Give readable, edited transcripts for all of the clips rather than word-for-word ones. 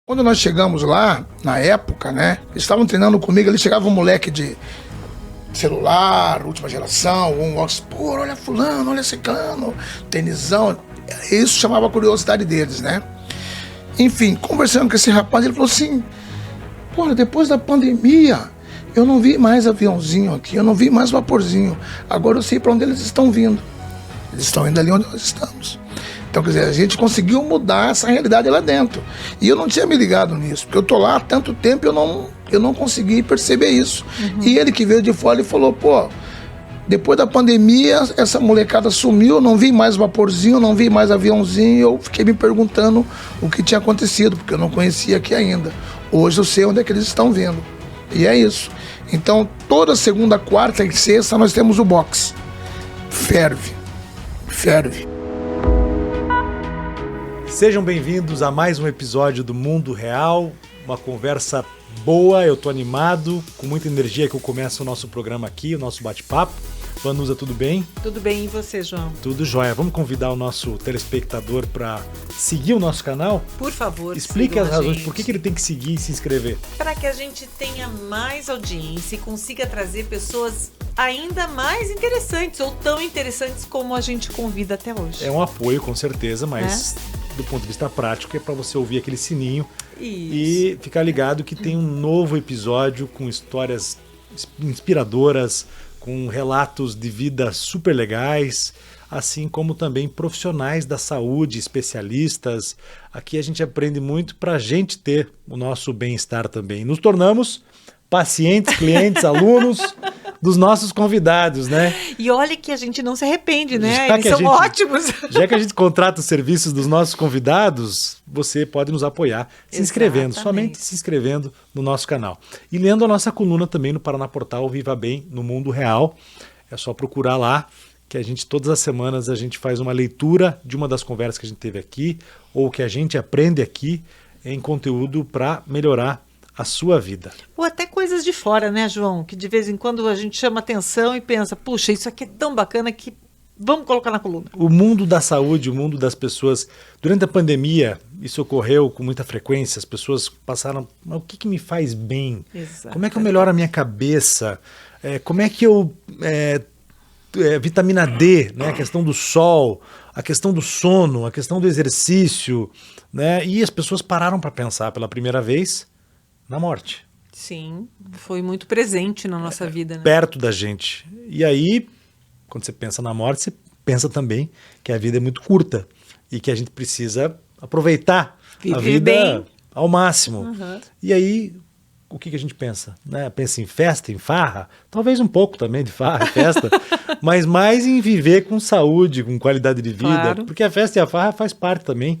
Quando nós chegamos lá, na época, né, eles estavam treinando comigo, ali chegava um moleque de celular, última geração, um Oxford, olha fulano, olha ciclano, tenisão. Isso chamava a curiosidade deles, né? Enfim, conversando com esse rapaz, ele falou assim, pô, depois da pandemia, eu não vi mais aviãozinho aqui, eu não vi mais vaporzinho. Agora eu sei para onde eles estão vindo. Eles estão indo ali onde nós estamos. Então, quer dizer, a gente conseguiu mudar essa realidade lá dentro. E eu não tinha me ligado nisso, porque eu tô lá há tanto tempo e eu não consegui perceber isso. E ele que veio de fora, ele falou, pô, depois da pandemia, essa molecada sumiu, não vi mais vaporzinho, não vi mais aviãozinho, e eu fiquei me perguntando o que tinha acontecido, porque eu não conhecia aqui ainda. Hoje eu sei onde é que eles estão vindo. E é isso. Então, toda segunda, quarta e sexta, nós temos o boxe. Ferve. Sejam bem-vindos a mais um episódio do Mundo Real, uma conversa boa, eu tô animado, com muita energia que eu começo o nosso programa aqui, o nosso bate-papo. Vanusa, tudo bem? Tudo bem, e você, João? Tudo jóia. Vamos convidar o nosso telespectador para seguir o nosso canal? Por favor, explique as razões por que ele tem que seguir e se inscrever. Para que a gente tenha mais audiência e consiga trazer pessoas ainda mais interessantes ou tão interessantes como a gente convida até hoje. É um apoio, com certeza, mas do ponto de vista prático é para você ouvir aquele sininho e ficar ligado que tem um novo episódio com histórias inspiradoras, com relatos de vida super legais, assim como também profissionais da saúde, especialistas. Aqui a gente aprende muito para a gente ter o nosso bem-estar também. Nos tornamos pacientes, clientes, alunos dos nossos convidados, né? E olha que a gente não se arrepende, né? Eles são ótimos. Já que a gente contrata os serviços dos nossos convidados, você pode nos apoiar se inscrevendo, somente se inscrevendo no nosso canal. E lendo a nossa coluna também no Paraná Portal Viva Bem no Mundo Real. É só procurar lá, que a gente, todas as semanas, a gente faz uma leitura de uma das conversas que a gente teve aqui, ou que a gente aprende aqui em conteúdo para melhorar a sua vida. Ou até coisas de fora, né, João? Que de vez em quando a gente chama atenção e pensa, puxa, isso aqui é tão bacana que vamos colocar na coluna. O mundo da saúde, o mundo das pessoas. Durante a pandemia, isso ocorreu com muita frequência, as pessoas passaram, mas o que me faz bem? Exatamente. Como é que eu melhoro a minha cabeça? Como é que eu... vitamina D, né? A questão do sol, a questão do sono, a questão do exercício, né? E as pessoas pararam para pensar pela primeira vez na morte. Sim, foi muito presente na nossa vida, né? Perto da gente. E aí, quando você pensa na morte, você pensa também que a vida é muito curta e que a gente precisa aproveitar a vida bem ao máximo. E aí, o que a gente pensa? Né? Pensa em festa, em farra? Talvez um pouco também de farra, festa, mas mais em viver com saúde, com qualidade de vida, claro. Porque a festa e a farra faz parte também.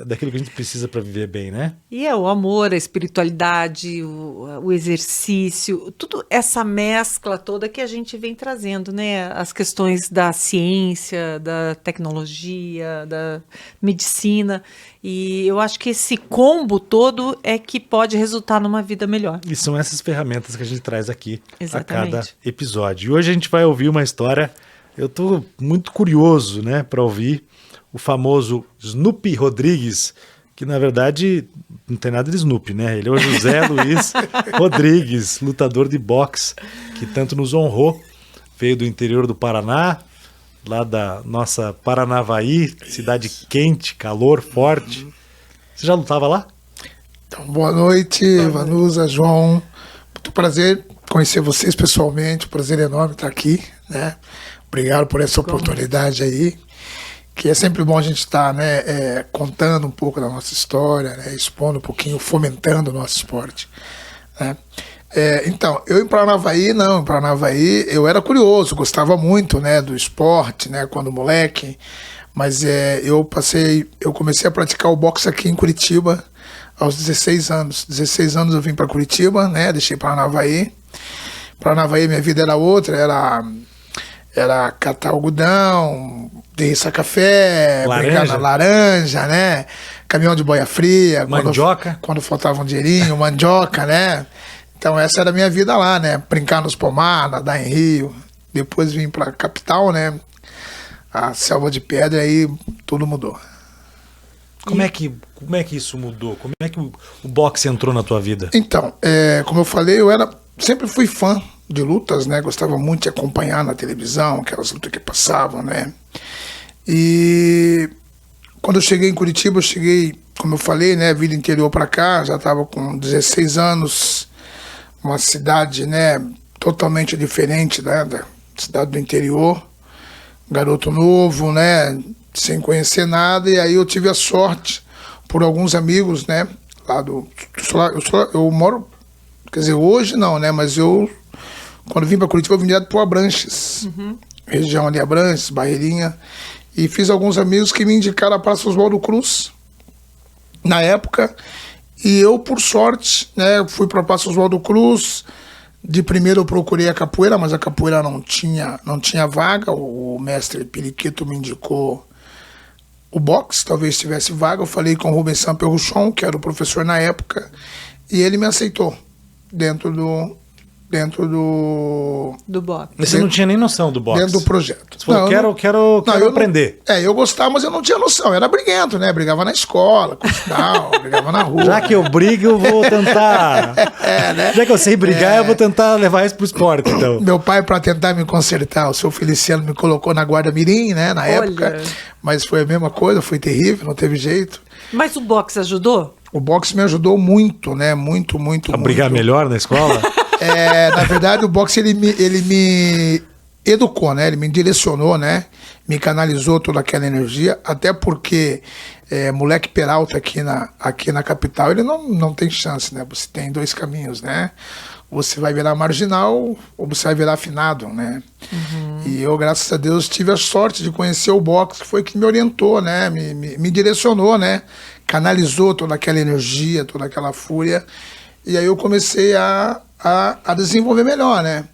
Daquilo que a gente precisa para viver bem, né? E é o amor, a espiritualidade, o exercício, tudo essa mescla toda que a gente vem trazendo, né? As questões da ciência, da tecnologia, da medicina. E eu acho que esse combo todo é que pode resultar numa vida melhor. E são essas ferramentas que a gente traz aqui a Exatamente. cada episódio. E hoje a gente vai ouvir uma história, eu estou muito curioso, né, para ouvir o famoso Snoopy Rodrigues, que na verdade não tem nada de Snoopy, né? Ele é o José Luiz Rodrigues, lutador de boxe, que tanto nos honrou, veio do interior do Paraná, lá da nossa Paranavaí, cidade quente, calor forte. Você já lutava lá? Então, boa noite, Vanusa, João. Muito prazer conhecer vocês pessoalmente, um prazer enorme estar aqui, né? Obrigado por essa oportunidade aí, que é sempre bom a gente estar, né, contando um pouco da nossa história, né, expondo um pouquinho, fomentando o nosso esporte, né? Então, eu em Paranavaí eu era curioso, gostava muito, né, do esporte, né, quando moleque, mas eu comecei a praticar o boxe aqui em Curitiba aos 16 anos. 16 anos eu vim para Curitiba, né, deixei Paranavaí. Paranavaí minha vida era outra, era catar algodão, derriçar café, brincar na laranja, né, caminhão de boia fria, mandioca, quando faltava um dinheirinho, mandioca, né. Então essa era a minha vida lá, né? Brincar nos pomar, nadar em rio. Depois vim para a capital, né? A selva de pedra, aí tudo mudou. Como é que isso mudou? Como é que o boxe entrou na tua vida? Então, como eu falei, sempre fui fã de lutas, né? Gostava muito de acompanhar na televisão, aquelas lutas que passavam, né? E quando eu cheguei em Curitiba, como eu falei, né? Vida interior para cá, já estava com 16 anos, uma cidade, né? Totalmente diferente, né? Da cidade do interior, garoto novo, né? Sem conhecer nada, e aí eu tive a sorte, por alguns amigos, né? Eu moro, quer dizer, hoje não, né? Mas quando vim para Curitiba, eu vim direto para Abranches, região ali, Abranches, Barreirinha, e fiz alguns amigos que me indicaram a Praça Oswaldo Cruz, na época, e eu, por sorte, né? Fui para a Praça Oswaldo Cruz. De primeiro eu procurei a capoeira, mas a capoeira não tinha vaga. O mestre Periquito me indicou o boxe, talvez tivesse vaga. Eu falei com o Rubens Samperruchon, que era o professor na época, e ele me aceitou dentro do boxe. Mas você não tinha nem noção do boxe? Dentro do projeto. Você falou, quero aprender. Eu gostava, mas eu não tinha noção. Eu era briguento, né? Brigava na escola, brigava na rua. Já que eu brigo, eu vou tentar... né? Já que eu sei brigar, eu vou tentar levar isso pro esporte, então. Meu pai, para tentar me consertar, o seu Feliciano me colocou na Guarda Mirim, né? Na época. Mas foi a mesma coisa, foi terrível, não teve jeito. Mas o boxe ajudou? O boxe me ajudou muito, né? Muito. A brigar melhor na escola? Na verdade, o boxe ele me educou, né? Ele me direcionou, né? Me canalizou toda aquela energia, até porque moleque Peralta aqui na capital, ele não tem chance, né? Você tem dois caminhos, né? Você vai virar marginal ou você vai virar afinado, né? E eu, graças a Deus, tive a sorte de conhecer o boxe, que foi que me orientou, né? Me direcionou, né? Canalizou toda aquela energia, toda aquela fúria. E aí eu comecei a desenvolver melhor, né?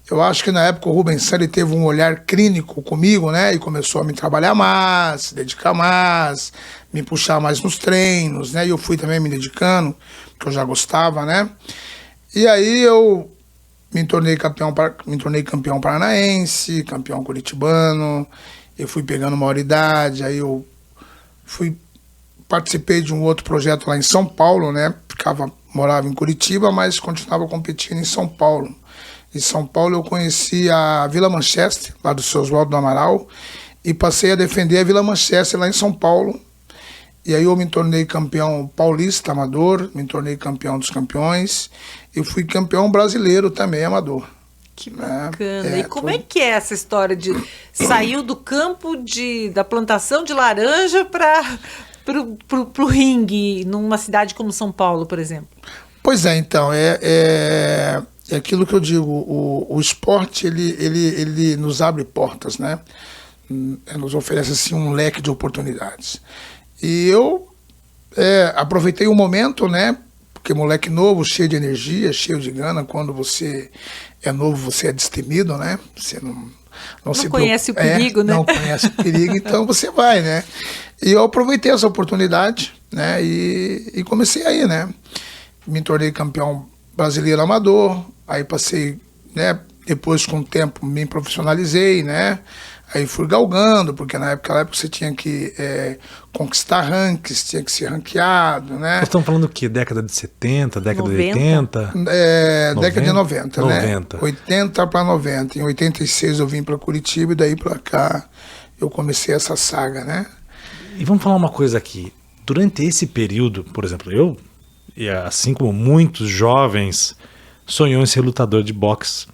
Eu acho que na época o Rubens Sanli teve um olhar clínico comigo, né? E começou a me trabalhar mais, se dedicar mais, me puxar mais nos treinos, né? E eu fui também me dedicando, porque eu já gostava, né? E aí eu me tornei campeão paranaense, campeão curitibano, eu fui pegando maioridade, aí eu participei de um outro projeto lá em São Paulo, né? Morava em Curitiba, mas continuava competindo em São Paulo. Em São Paulo eu conheci a Vila Manchester, lá do seu Oswaldo do Amaral, e passei a defender a Vila Manchester lá em São Paulo. E aí eu me tornei campeão paulista amador, me tornei campeão dos campeões, e fui campeão brasileiro também amador. Que bacana. E como é que é essa história de saiu do campo da plantação de laranja para pro ringue numa cidade como São Paulo, por exemplo? Pois é, então, é aquilo que eu digo, o esporte, ele nos abre portas, né? Nos oferece, assim, um leque de oportunidades. E eu aproveitei o momento, né? Porque moleque novo, cheio de energia, cheio de gana, quando você é novo, você é destemido, né? Você não conhece o perigo, né? Não conhece o perigo, então você vai, né? E eu aproveitei essa oportunidade, né? E comecei aí, né? Me tornei campeão brasileiro amador, aí passei, né? Depois, com o tempo, me profissionalizei, né? Aí fui galgando, porque naquela época você tinha que conquistar rankings, tinha que ser ranqueado, né? Nós estamos falando o quê? Década de 70, década 90? de 80? Década de 90, 90. Né? 80 para 90. Em 86 eu vim para Curitiba e daí para cá eu comecei essa saga, né? E vamos falar uma coisa aqui. Durante esse período, por exemplo, eu, e assim como muitos jovens, sonhou em ser lutador de boxe.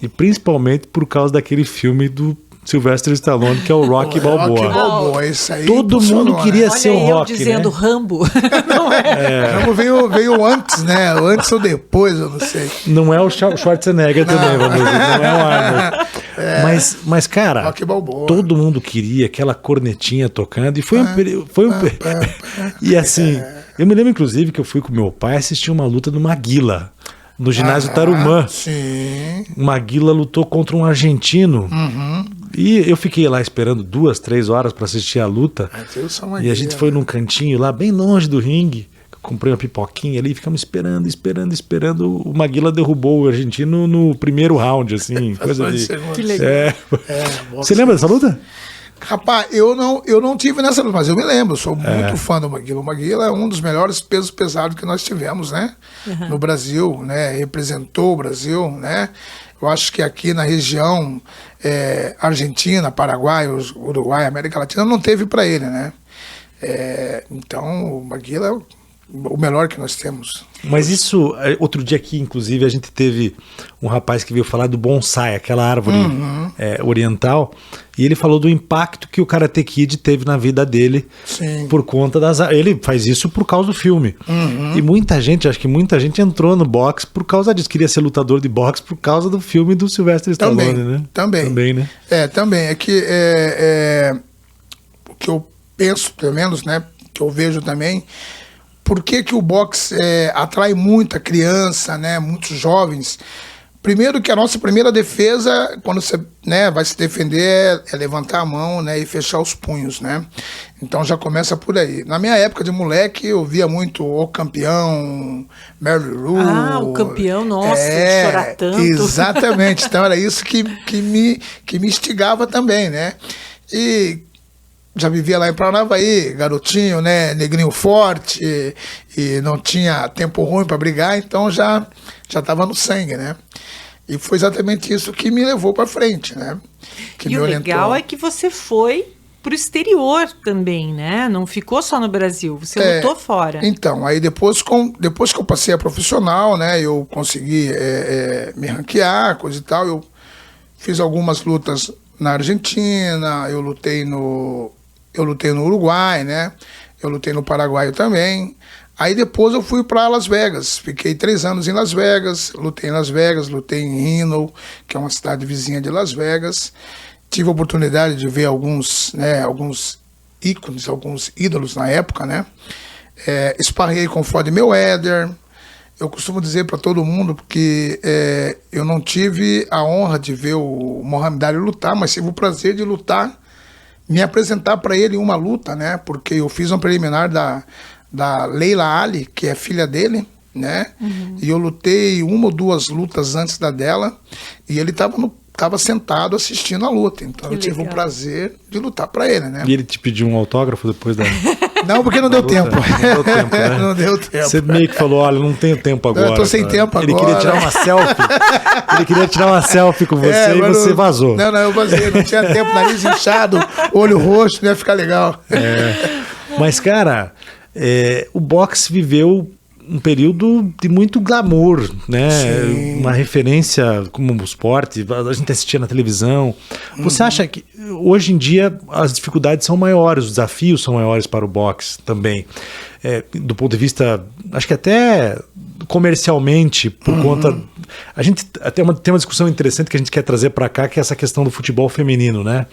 E principalmente por causa daquele filme do Sylvester Stallone, que é o Rocky Balboa. Rocky Balboa, isso aí. Todo mundo queria ser o Rocky, eu dizendo, né? Rambo. Não é? Rambo veio antes, né? Antes ou depois, eu não sei. Não é o Schwarzenegger também, vamos dizer. Não é o Arnold. Mas, cara, Rocky Balboa. Todo mundo queria aquela cornetinha tocando. E foi um período... E assim, eu me lembro, inclusive, que eu fui com meu pai assistir uma luta do Maguila, no ginásio Tarumã. Sim. O Maguila lutou contra um argentino. E eu fiquei lá esperando 2, 3 horas para assistir a luta. E a gente foi num cantinho lá, bem longe do ringue. Eu comprei uma pipoquinha ali e ficamos esperando. O Maguila derrubou o argentino no primeiro round, assim. Coisa de... Que legal. Você lembra dessa luta? Rapaz, eu não tive nessa luta, mas eu me lembro, eu sou muito fã do Maguila. O Maguila é um dos melhores pesos pesados que nós tivemos, né? No Brasil, né? Representou o Brasil, né? Eu acho que aqui na região Argentina, Paraguai, Uruguai, América Latina, não teve para ele, né? Então, o Maguila é o melhor que nós temos. Mas isso, outro dia aqui, inclusive, a gente teve um rapaz que veio falar do bonsai, aquela árvore oriental, e ele falou do impacto que o Karate Kid teve na vida dele. Sim. Por conta das... Ele faz isso por causa do filme. E muita gente, acho que muita gente entrou no boxe por causa disso, queria ser lutador de boxe por causa do filme do Sylvester Stallone, né? Também, né? Também. É que o que eu penso, pelo menos, né, que eu vejo também, por que o boxe atrai muita criança, né, muitos jovens? Primeiro que a nossa primeira defesa, quando você, né, vai se defender, é levantar a mão, né, e fechar os punhos, né? Então já começa por aí. Na minha época de moleque, eu via muito O Campeão, Mary Lou. Ah, O Campeão, nossa, chorar tanto. Exatamente. Então era isso que me instigava também, né? E já vivia lá em Paranavaí, garotinho, né, negrinho forte, e não tinha tempo ruim para brigar, então já estava no sangue, né? E foi exatamente isso que me levou para frente, né? Que e me o orientou. legal é que você foi pro exterior também, né? Não ficou só no Brasil, você lutou fora. Então, aí depois que eu passei a profissional, né, eu consegui me ranquear, coisa e tal, eu fiz algumas lutas na Argentina, eu lutei no Uruguai, né? Eu lutei no Paraguai também. Aí depois eu fui para Las Vegas. Fiquei 3 anos em Las Vegas. Lutei em Las Vegas, lutei em Reno, que é uma cidade vizinha de Las Vegas. Tive a oportunidade de ver alguns ícones, alguns ídolos na época, né? Esparrei com o Floyd Mayweather. Eu costumo dizer para todo mundo, porque eu não tive a honra de ver o Muhammad Ali lutar, mas tive o prazer de lutar, me apresentar para ele em uma luta, né? Porque eu fiz um preliminar da Leila Ali, que é filha dele, né? E eu lutei 1 ou 2 lutas antes dela, e ele estava sentado assistindo a luta. Então eu tive o prazer de lutar para ele, né? E ele te pediu um autógrafo depois da... Não, porque não deu tempo. Não deu tempo, né? Não deu tempo. Você meio que falou, olha, não tenho tempo agora. Eu tô sem tempo Ele agora. queria tirar uma selfie. Ele queria tirar uma selfie com você e você vazou. Não, eu vazei. Não tinha tempo, nariz inchado, olho roxo, não ia ficar legal. Mas, cara, o boxe viveu um período de muito glamour, né? Sim. Uma referência como o esporte, a gente assistia na televisão. Você acha que hoje em dia as dificuldades são maiores, os desafios são maiores para o boxe também? Do ponto de vista, acho que até comercialmente, por conta... A gente tem uma discussão interessante que a gente quer trazer para cá, que é essa questão do futebol feminino, né?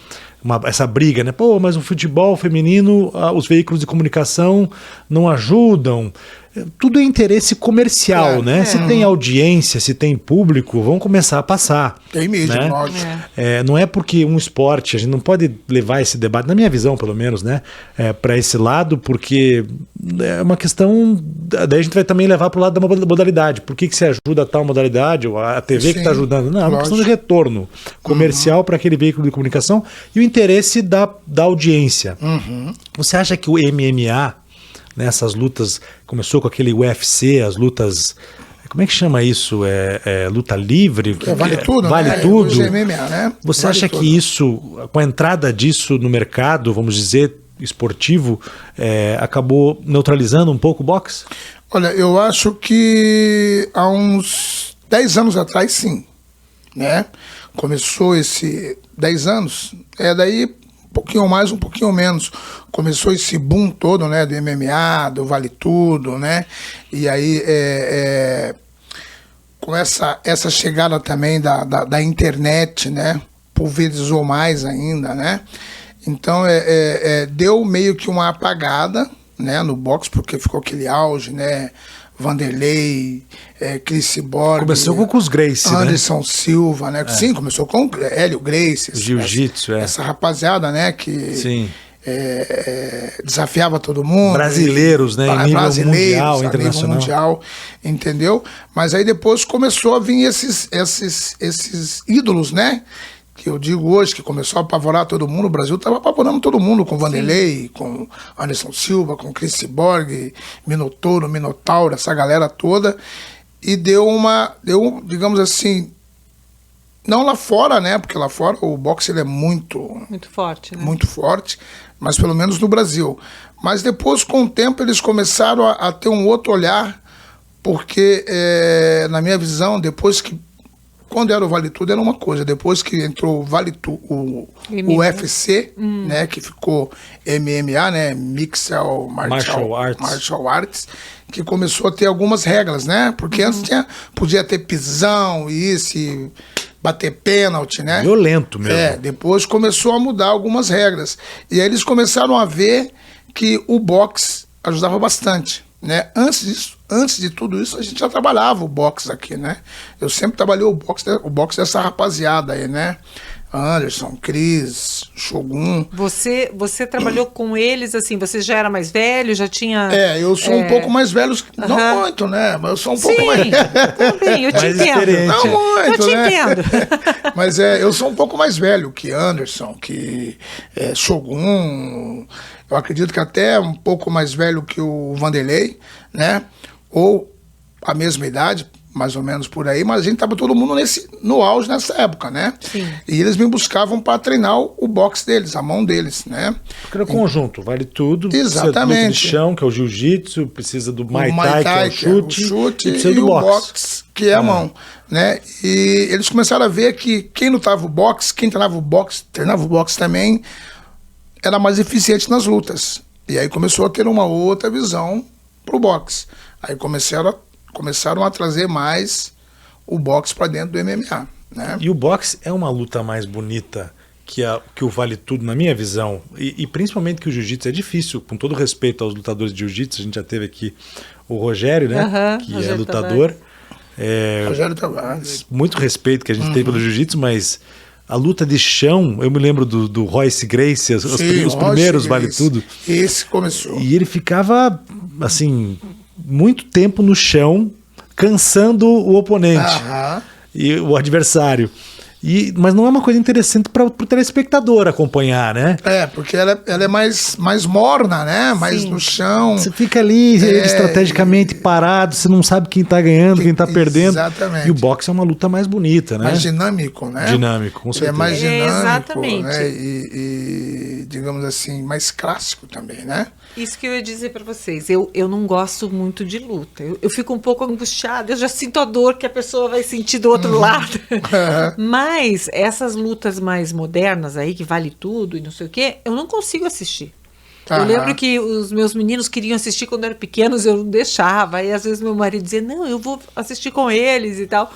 Essa briga, né? Pô, mas o futebol feminino, os veículos de comunicação não ajudam. Tudo é interesse comercial, né? Se tem audiência, se tem público, vão começar a passar. Tem mídia, né? lógico. Não é porque um esporte, a gente não pode levar esse debate, na minha visão pelo menos, né? Para esse lado, porque é uma questão... Daí a gente vai também levar para o lado da modalidade. Por que se ajuda a tal modalidade? Ou a TV que está ajudando? Não, é uma questão de retorno comercial para aquele veículo de comunicação e o interesse da audiência. Você acha que o MMA... Nessas lutas, começou com aquele UFC, as lutas, como é que chama isso? Luta livre? Vale tudo, vale né? tudo. Hoje é MMA, né? Você Vale acha tudo. que isso, com a entrada disso no mercado, vamos dizer, esportivo, acabou neutralizando um pouco o boxe? Olha, eu acho que há uns 10 anos atrás, sim, né? Começou esse 10 anos, daí um pouquinho mais, um pouquinho menos. Começou esse boom todo, né, do MMA, do Vale Tudo, né? E aí, com essa chegada também da internet, né? Pulverizou mais ainda, né? Então, deu meio que uma apagada, né, no boxe, porque ficou aquele auge, né? Vanderlei, Chris Cyborg. Começou com os Gracie, Anderson Silva, né? Sim, começou com Hélio Gracie. Jiu-jitsu, essa rapaziada, né? Que sim. Desafiava todo mundo. Brasileiros, né? Em nível mundial, internacional. Nível mundial, entendeu? Mas aí depois começou a vir esses ídolos, né? que eu digo hoje, que começou a apavorar todo mundo, o Brasil estava apavorando todo mundo, com Vanderlei, com Anderson Silva, com Chris Cyborg, Minotauro, essa galera toda, e deu, digamos assim, não lá fora, né, porque lá fora o boxe ele é muito forte, né? Muito forte, mas pelo menos no Brasil. Mas depois, com o tempo, eles começaram a ter um outro olhar, porque, na minha visão, depois que quando era o Vale Tudo era uma coisa, depois que entrou o Vale Tudo, o UFC, né, que ficou MMA, né, Mixed Martial Arts, que começou a ter algumas regras, né, porque antes podia ter pisão, e bater pênalti, né. Violento mesmo. Depois começou a mudar algumas regras. E aí eles começaram a ver que o boxe ajudava bastante, né. Antes de tudo isso, a gente já trabalhava o boxe aqui, né? Eu sempre trabalhei o boxe dessa rapaziada aí, né? Anderson, Cris, Shogun. Você trabalhou com eles, assim, você já era mais velho, já tinha... eu sou um pouco mais velho, não muito, né? Mas eu sou um pouco mais... Também, eu te entendo. Não muito, eu te entendo. Mas eu sou um pouco mais velho que Anderson, que Shogun, eu acredito que até um pouco mais velho que o Vanderlei, né? Ou a mesma idade, mais ou menos por aí, mas a gente estava todo mundo no auge nessa época, né? Sim. E eles me buscavam para treinar o boxe deles, a mão deles, né? Porque no conjunto, vale tudo. Exatamente. Precisa do luta de chão, que é o jiu-jitsu, precisa do Muay Thai, que é o chute, e precisa do boxe, que é a mão, né? E eles começaram a ver que quem lutava o boxe, quem treinava o boxe também, era mais eficiente nas lutas. E aí começou a ter uma outra visão pro boxe. Aí começaram a trazer mais o boxe para dentro do MMA, né? E o boxe é uma luta mais bonita que o Vale Tudo, na minha visão, e principalmente que o jiu-jitsu é difícil, com todo respeito aos lutadores de jiu-jitsu, a gente já teve aqui o Rogério, né? Que Rogério é lutador. Rogério Tavares. Muito respeito que a gente tem pelo jiu-jitsu, mas a luta de chão, eu me lembro do Royce Gracie, os primeiros Vale Tudo. Esse começou. E ele ficava, assim, muito tempo no chão, cansando o oponente e o adversário. Mas não é uma coisa interessante para o telespectador acompanhar, né? Porque ela é mais morna, né? Mais no chão. Você fica ali estrategicamente parado, você não sabe quem tá ganhando, quem tá perdendo. Exatamente. E o boxe é uma luta mais bonita, né? Mais dinâmico, né? Dinâmico, com certeza. É mais dinâmico, exatamente. Né? E, digamos assim, mais clássico também, né? Isso que eu ia dizer para vocês. Eu não gosto muito de luta. Eu fico um pouco angustiada, eu já sinto a dor que a pessoa vai sentir do outro lado. Mas essas lutas mais modernas aí, que vale tudo e não sei o quê, eu não consigo assistir. Eu lembro que os meus meninos queriam assistir quando eram pequenos, eu não deixava. Aí às vezes meu marido dizia, não, eu vou assistir com eles e tal.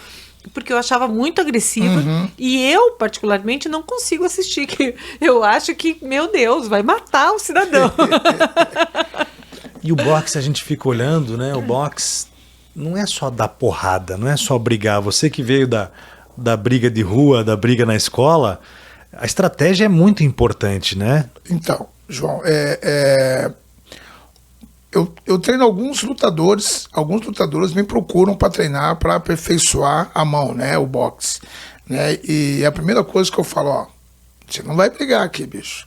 Porque eu achava muito agressiva. E eu, particularmente, não consigo assistir. Que eu acho que, meu Deus, vai matar o cidadão. E o boxe, a gente fica olhando, né? O boxe não é só dar porrada, não é só brigar. Você que veio da briga de rua, da briga na escola, a estratégia é muito importante, né? Então, João, eu treino alguns lutadores me procuram para treinar, para aperfeiçoar a mão, né, o boxe, né, e a primeira coisa que eu falo, você não vai brigar aqui, bicho.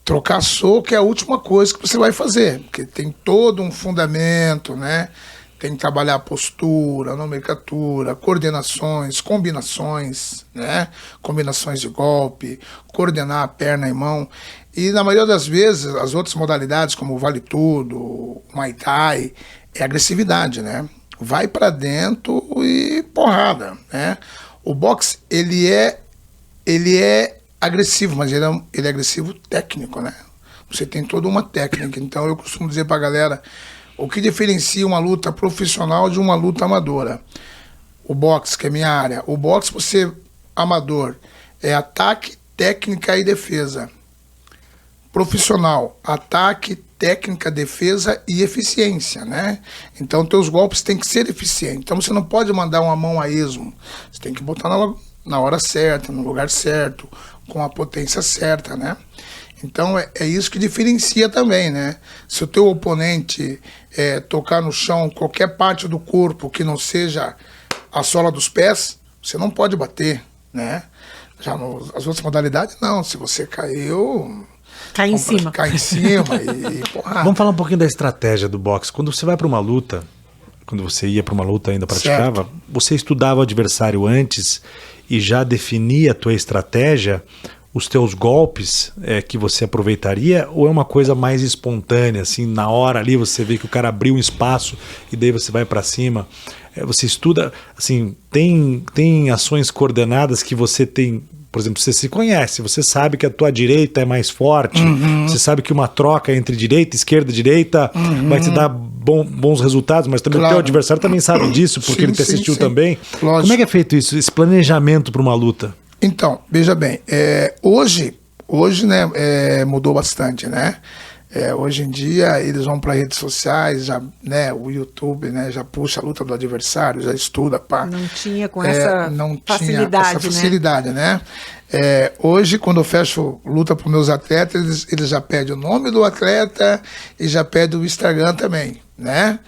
Trocar soco é a última coisa que você vai fazer, porque tem todo um fundamento, né, tem que trabalhar a postura, nomenclatura, coordenações, combinações, né, combinações de golpe, coordenar a perna e mão. E na maioria das vezes, as outras modalidades, como o Vale Tudo, o Muay Thai, é agressividade, né? Vai pra dentro e porrada, né? O boxe, ele é agressivo, mas ele é agressivo técnico, né? Você tem toda uma técnica. Então eu costumo dizer pra galera, o que diferencia uma luta profissional de uma luta amadora? O boxe, que é minha área. O boxe, você, amador, é ataque, técnica e defesa. Profissional, ataque, técnica, defesa e eficiência, né? Então, teus golpes têm que ser eficientes. Então, você não pode mandar uma mão a esmo. Você tem que botar na hora certa, no lugar certo, com a potência certa, né? Então, é isso que diferencia também, né? Se o teu oponente tocar no chão qualquer parte do corpo que não seja a sola dos pés, você não pode bater, né? Já as outras modalidades, não. Se você caiu... Cai em cima. Cai em cima e porra. Vamos falar um pouquinho da estratégia do boxe. Quando você vai para uma luta, quando você ia para uma luta ainda praticava, certo. Você estudava o adversário antes e já definia a tua estratégia, os teus golpes que você aproveitaria, ou é uma coisa mais espontânea, assim, na hora ali você vê que o cara abriu um espaço e daí você vai para cima? Você estuda, assim, tem ações coordenadas que você tem, por exemplo, você se conhece, você sabe que a tua direita é mais forte, você sabe que uma troca entre direita, direita vai te dar bons resultados, mas também o teu adversário também sabe disso, porque ele te assistiu também. Lógico. Como é que é feito isso, esse planejamento para uma luta? Então, veja bem, hoje né, mudou bastante, né? Hoje em dia eles vão para redes sociais, já, né, o YouTube, né, já puxa a luta do adversário, já estuda, pá. Não tinha com essa facilidade, essa facilidade, né? Hoje, quando eu fecho luta para os meus atletas, eles já pedem o nome do atleta e já pedem o Instagram também, né?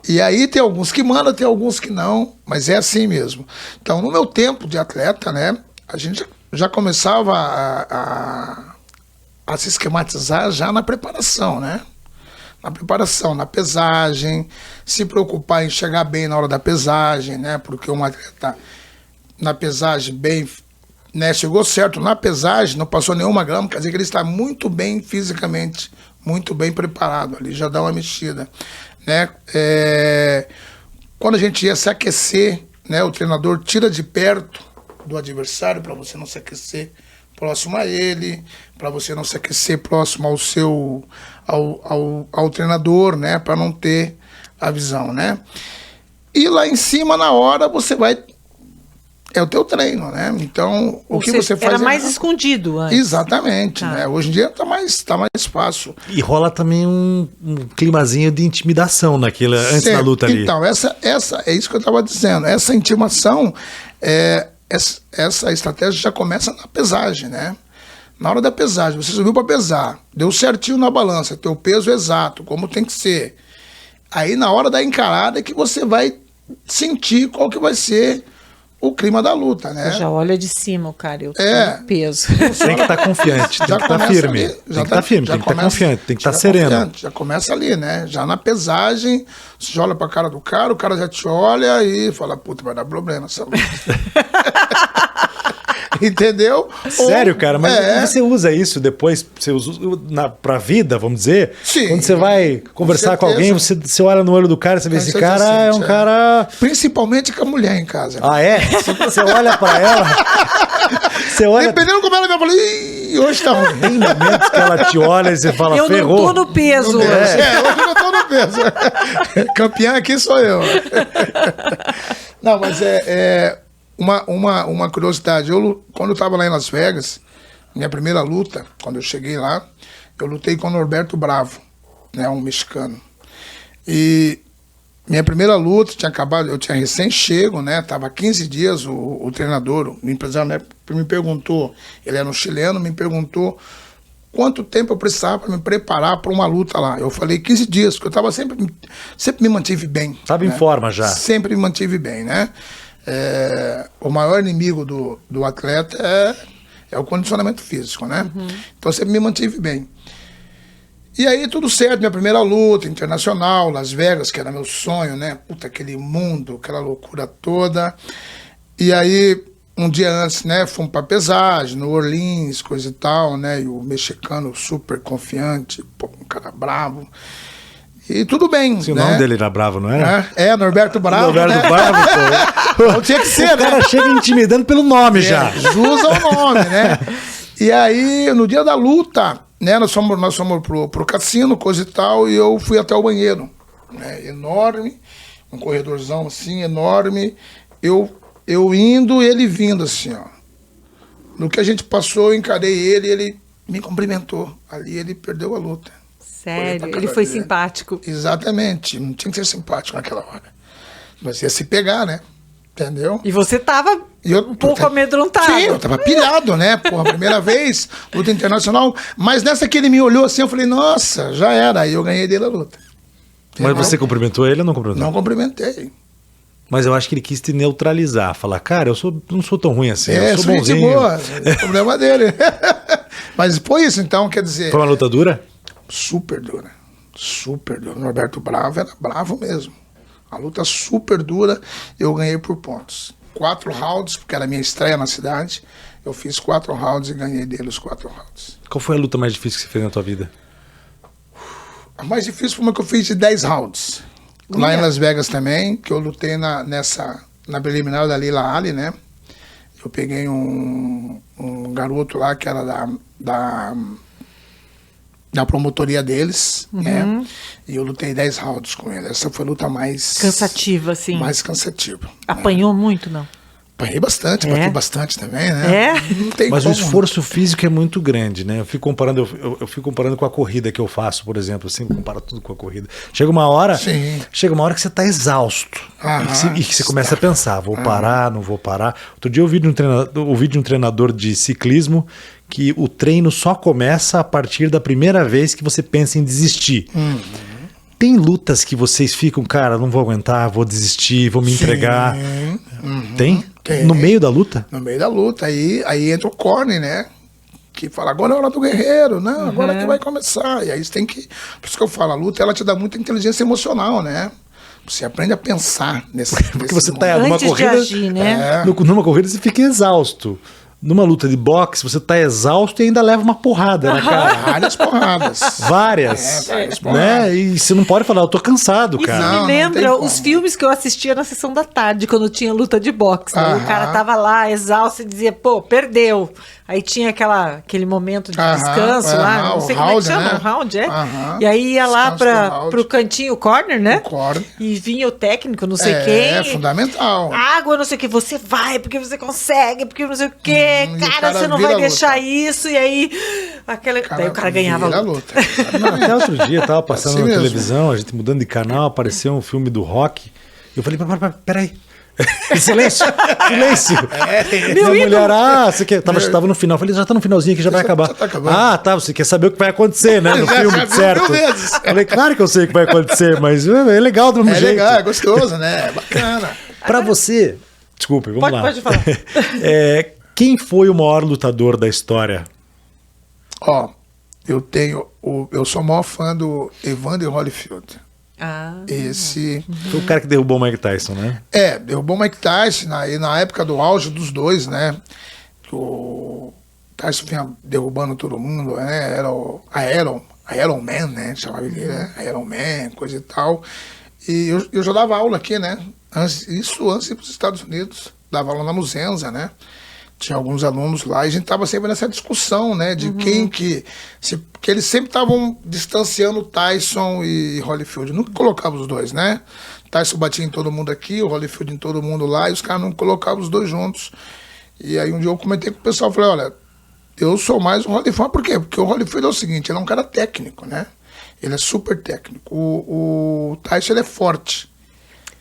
E aí tem alguns que mandam, tem alguns que não, mas é assim mesmo. Então, no meu tempo de atleta, né, a gente já começava a se esquematizar já na preparação, né? Na preparação, na pesagem, se preocupar em chegar bem na hora da pesagem, né? Porque um atleta na pesagem bem, né, chegou certo na pesagem, não passou nenhuma grama, quer dizer que ele está muito bem fisicamente, muito bem preparado, ali já dá uma mexida, né? Quando a gente ia se aquecer, né, o treinador tira de perto do adversário para você não se aquecer próximo a ele, para você não se aquecer próximo ao seu ao treinador, né, para não ter a visão, né? E lá em cima, na hora, você vai... É o teu treino, né? Então, o que você faz... Era mais escondido antes. Exatamente, né? Hoje em dia tá mais fácil. E rola também um climazinho de intimidação naquela, antes da luta ali. Então, essa é isso que eu estava dizendo. Essa intimação, essa estratégia já começa na pesagem, né? Na hora da pesagem, você subiu para pesar, deu certinho na balança, teu peso exato, como tem que ser. Aí, na hora da encarada, é que você vai sentir qual que vai ser o clima da luta, né? Você já olha de cima, o cara, eu tô no peso. Tem que estar confiante, tem que estar firme. Tem que estar firme, tem que estar confiante, tem que estar sereno. Já começa ali, né? Já na pesagem, você já olha pra cara do cara, o cara já te olha e fala, puta, vai dar problema essa luta. Entendeu? Sério, cara? Mas você usa isso depois, você usa pra vida, vamos dizer? Sim. Quando você vai conversar com alguém, você olha no olho do cara, você vê, esse cara é um cara... Principalmente com a mulher em casa. Ah, é? Você olha pra ela... Você olha... Dependendo como ela me fala, hoje tá ruim. Tem momentos que ela te olha e você fala, ferrou. Eu não tô no peso. Hoje eu não tô no peso. Campeão aqui sou eu. Não, mas uma curiosidade, quando eu estava lá em Las Vegas, minha primeira luta, quando eu cheguei lá, eu lutei com o Norberto Bravo, né, um mexicano. E minha primeira luta tinha acabado, eu tinha recém-chego, né, tava há 15 dias, o treinador, o empresário, né, me perguntou, ele era um chileno, me perguntou quanto tempo eu precisava para me preparar para uma luta lá. Eu falei 15 dias, porque eu tava sempre me mantive bem. Estava, né, em forma já. Sempre me mantive bem, né? O maior inimigo do atleta é o condicionamento físico, né? Então eu sempre me mantive bem. E aí tudo certo, minha primeira luta internacional, Las Vegas, que era meu sonho, né? Puta, aquele mundo, aquela loucura toda. E aí, um dia antes, né, fomos pra pesagem, no Orleans, coisa e tal, né? E o mexicano super confiante, pô, um cara bravo. E tudo bem. Sim, né? O nome dele era Bravo, não era? Norberto Bravo. Norberto, né? Bravo, pô. Não tinha que ser, o cara chega intimidando pelo nome já. Usa o nome, né? E aí, no dia da luta, né, nós fomos pro cassino, coisa e tal, e eu fui até o banheiro, né, enorme, um corredorzão assim, enorme, eu indo e ele vindo assim, ó. No que a gente passou, eu encarei ele me cumprimentou. Ali ele perdeu a luta. Sério? Ele foi simpático. Exatamente. Não tinha que ser simpático naquela hora. Mas ia se pegar, né? Entendeu? E você tava um pouco amedrontado. Sim, eu tava pilhado, né? Porra, primeira vez, luta internacional. Mas nessa que ele me olhou assim, eu falei, nossa, já era. Aí eu ganhei dele a luta. Mas você cumprimentou ele ou não cumprimentou? Não cumprimentei. Mas eu acho que ele quis te neutralizar. Falar, cara, não sou tão ruim assim, eu sou gente bonzinho. boa, é o problema dele. Mas foi isso, então, quer dizer... Foi uma luta dura? Super dura. Super dura. O Norberto Bravo era bravo mesmo. A luta super dura, eu ganhei por pontos. 4 rounds, porque era a minha estreia na cidade. Eu fiz 4 rounds e ganhei dele os 4 rounds. Qual foi a luta mais difícil que você fez na tua vida? A mais difícil foi uma que eu fiz de 10 rounds. Lá em Las Vegas também, que eu lutei na preliminar da Leila Ali, né? Eu peguei um garoto lá que era da promotoria deles, né? E eu lutei 10 rounds com ele. Essa foi a luta mais... Cansativa, assim. Mais cansativa. Apanhou muito, não? Apanhei bastante, bati bastante também, né? É? Não tem Mas como. o esforço físico é muito grande, né? Eu fico comparando com a corrida que eu faço, por exemplo, assim, comparo tudo com a corrida. Chega uma hora que você está exausto. E que você começa a pensar, vou parar, não vou parar. Outro dia eu ouvi de um treinador de ciclismo que o treino só começa a partir da primeira vez que você pensa em desistir. Tem lutas que vocês ficam, cara, não vou aguentar, vou desistir, vou me entregar. Tem? Tem. No meio da luta? No meio da luta. Aí entra o corner, né? Que fala, agora é a hora do guerreiro. Não, agora que vai começar. E aí você tem que... Por isso que eu falo, a luta, ela te dá muita inteligência emocional, né? Você aprende a pensar nesse Porque você momento. tá numa Antes corrida... de agir, né? Numa corrida você fica exausto. Numa luta de boxe, você tá exausto e ainda leva uma porrada na cara. Várias porradas. Várias. Várias Né? porradas. E você não pode falar, eu tô cansado, Isso cara. me Não lembra tem os como. filmes que eu assistia na sessão da tarde, quando tinha luta de boxe. Aí o cara tava lá, exausto, e dizia, pô, perdeu. Aí tinha aquele momento de descanso lá, não sei como é que chama, né? um round, é? E aí ia lá pro cantinho, o corner, né? O corner. E vinha o técnico, não sei quem. É fundamental. Água, não sei o que, você vai, porque você consegue, porque não sei o que, e o cara, cara você não vira vai a deixar luta. isso, e aí daí o cara ganhava a luta. Até outro dia eu tava passando Assim na mesmo. televisão, a gente mudando de canal, apareceu um filme do Rock. Eu falei, peraí. Silêncio! Minha mulher, você quer... tava no final. Eu falei, já tá no finalzinho que já vai acabar. já tá acabando. Você quer saber o que vai acontecer, né? No Já filme, viu certo? 1000 vezes. Falei, claro que eu sei o que vai acontecer, mas é legal do mesmo jeito. Legal, é gostoso, né? É bacana. Pra você, desculpe, vamos lá. Pode falar. Quem foi o maior lutador da história? Ó, eu sou o maior fã do Evander Holyfield. Esse... Foi o cara que derrubou o Mike Tyson, né? Derrubou o Mike Tyson na época do auge dos dois, né? O Tyson vinha derrubando todo mundo, né? Era o Iron Man, né? Chamava ele, né? Iron Man, coisa e tal. E eu já dava aula aqui, né? Antes de ir para os Estados Unidos. Dava aula na Muzenza, né? Tinha alguns alunos lá e a gente estava sempre nessa discussão, né? De quem que eles sempre estavam distanciando Tyson e Holyfield. Nunca colocava os dois, né? Tyson batia em todo mundo aqui, o Holyfield em todo mundo lá, e os caras não colocavam os dois juntos. E aí um dia eu comentei com o pessoal, falei, olha, eu sou mais o Holyfield. Por quê? Porque o Holyfield é o seguinte, ele é um cara técnico, né? Ele é super técnico. O Tyson, ele é forte.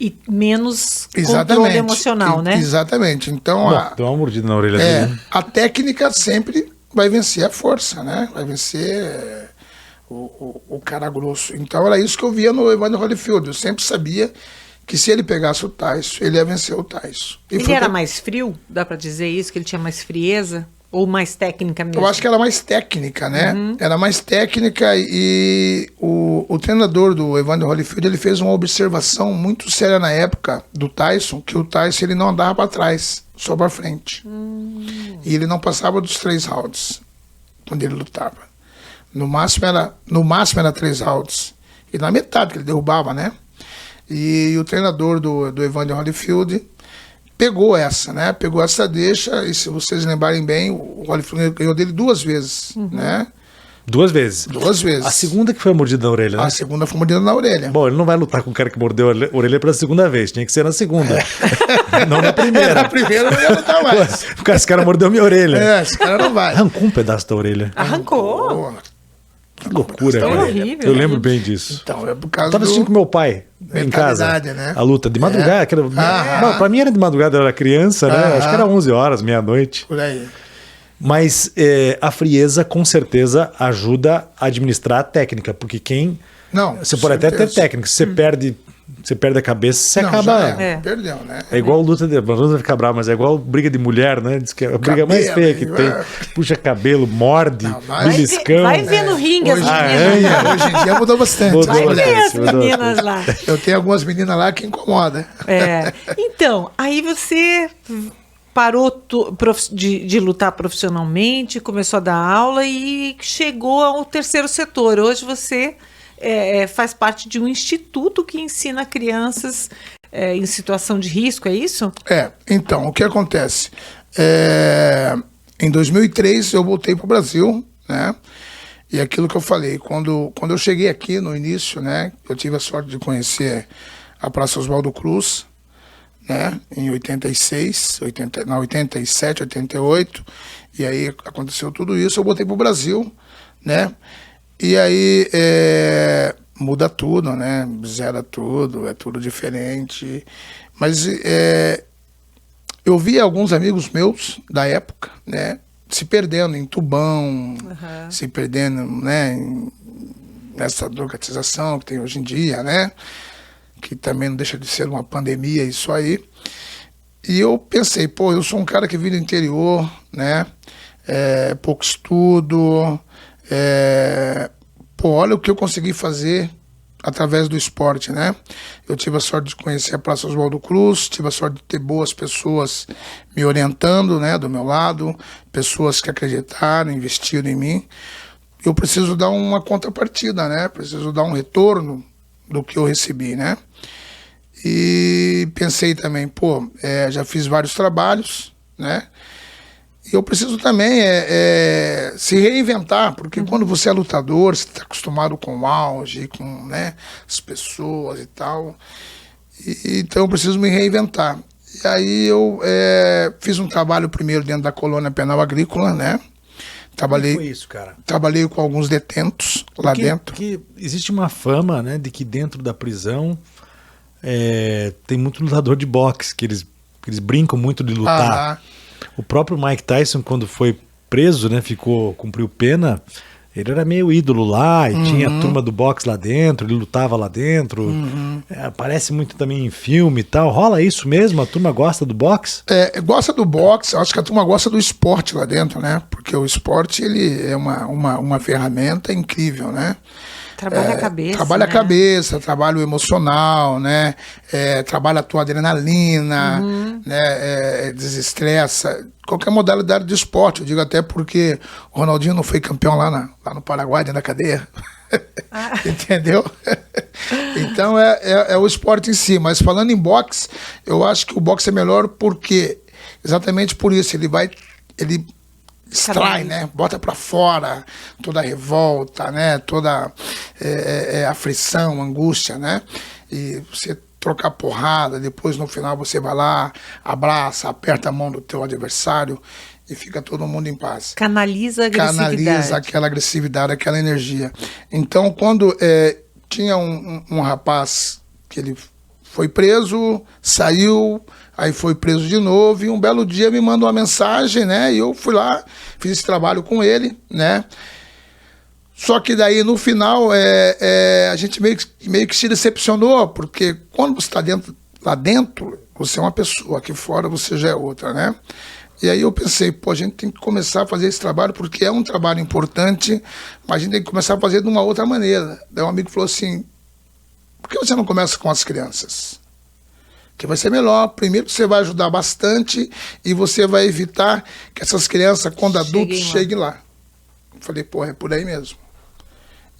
E menos controle emocional, né? Exatamente. Então, deu uma mordida na orelha dele. Né? A técnica sempre vai vencer a força, né? Vai vencer o cara grosso. Então, era isso que eu via no Evander Holyfield. Eu sempre sabia que se ele pegasse o Tyson, ele ia vencer o Tyson. Ele era mais frio? Dá pra dizer isso? Que ele tinha mais frieza? Ou mais técnica mesmo? Eu acho que era mais técnica, né? Era mais técnica e o treinador do Evander Holyfield, ele fez uma observação muito séria na época do Tyson, que o Tyson ele não andava para trás, só para frente. E ele não passava dos 3 rounds quando ele lutava. No máximo era 3 rounds. E na metade que ele derrubava, né? E o treinador do Evander Holyfield pegou essa deixa, e se vocês lembrarem bem, o Holyfield ganhou dele 2 vezes, né? 2 vezes? 2 vezes. A segunda que foi a mordida na orelha, né? A segunda foi mordida na orelha. Bom, ele não vai lutar com o cara que mordeu a orelha pela segunda vez, tinha que ser na segunda. Não na primeira. Na primeira não ia lutar mais. Esse cara mordeu minha orelha. Esse cara não vai. Arrancou um pedaço da orelha. Arrancou. Que loucura, É cara. horrível. Eu lembro bem disso. Então, é por causa Eu tava assistindo com meu pai em casa. né? A luta de madrugada. Pra mim era de madrugada, eu era criança, né? Acho que era 11 horas, meia-noite. Por aí. Mas a frieza, com certeza, ajuda a administrar a técnica. Porque você pode até ter técnica. Se você perde você perde a cabeça, você Não, acaba... perdeu, né? É igual luta vai ficar brava, mas é igual briga de mulher, né? Diz que é a briga mais feia que tem. Puxa cabelo, morde, beliscão. Vai ver no ringue as meninas. Hoje em dia mudou bastante. Vai ver as meninas lá. Eu tenho algumas meninas lá que incomodam. Então, aí você parou de lutar profissionalmente, começou a dar aula e chegou ao terceiro setor. Hoje você faz parte de um instituto que ensina crianças em situação de risco, é isso? Então, o que acontece? Em 2003 eu voltei para o Brasil, né? E aquilo que eu falei, quando eu cheguei aqui no início, né? Eu tive a sorte de conhecer a Praça Oswaldo Cruz, né? Em 87, 88, e aí aconteceu tudo isso, eu voltei para o Brasil, né? E aí muda tudo, né? Zera tudo, é tudo diferente. Mas eu vi alguns amigos meus da época, né? Se perdendo em Tubão, se perdendo, né? Nessa drogatização que tem hoje em dia, né? Que também não deixa de ser uma pandemia isso aí. E eu pensei, pô, eu sou um cara que vive do interior, né? Pouco estudo, olha o que eu consegui fazer através do esporte, né? Eu tive a sorte de conhecer a Praça Oswaldo Cruz, tive a sorte de ter boas pessoas me orientando, né, do meu lado, pessoas que acreditaram, investiram em mim. Eu preciso dar uma contrapartida, né? Preciso dar um retorno do que eu recebi, né? E pensei também, já fiz vários trabalhos, né? E eu preciso também se reinventar, porque quando você é lutador, você está acostumado com o auge, com, né, as pessoas e tal. Então eu preciso me reinventar. E aí eu fiz um trabalho primeiro dentro da colônia penal agrícola, né? Trabalhei, foi isso, cara? Trabalhei com alguns detentos lá dentro. Porque existe uma fama, né, de que dentro da prisão tem muito lutador de boxe, que eles brincam muito de lutar. O próprio Mike Tyson, quando foi preso, né, cumpriu pena, ele era meio ídolo lá, e tinha a turma do boxe lá dentro, ele lutava lá dentro. Aparece muito também em filme e tal. Rola isso mesmo? A turma gosta do boxe? Gosta do boxe, acho que a turma gosta do esporte lá dentro, né? Porque o esporte, ele é uma ferramenta incrível, né? Trabalha a cabeça. Trabalha a cabeça, trabalha o emocional, né? Trabalha a tua adrenalina, né? Desestressa. Qualquer modalidade de esporte, eu digo até porque o Ronaldinho não foi campeão lá no Paraguai, dentro da cadeia. Entendeu? Então é o esporte em si. Mas falando em boxe, eu acho que o boxe é melhor porque, exatamente por isso, ele extrai, né? Bota pra fora toda a revolta, né? Toda aflição, angústia, né? E você trocar porrada, depois no final você vai lá, abraça, aperta a mão do teu adversário e fica todo mundo em paz. Canaliza a agressividade. Canaliza aquela agressividade, aquela energia. Então, quando tinha um rapaz que ele foi preso, saiu, aí foi preso de novo, e um belo dia me manda uma mensagem, né? E eu fui lá, fiz esse trabalho com ele, né? Só que daí, no final, a gente meio que se decepcionou, porque quando você está lá dentro, você é uma pessoa, aqui fora você já é outra, né? E aí eu pensei, a gente tem que começar a fazer esse trabalho, porque é um trabalho importante, mas a gente tem que começar a fazer de uma outra maneira. Daí um amigo falou assim, por que você não começa com as crianças? Que vai ser melhor. Primeiro você vai ajudar bastante e você vai evitar que essas crianças, quando adultos, cheguem lá. Eu falei, é por aí mesmo.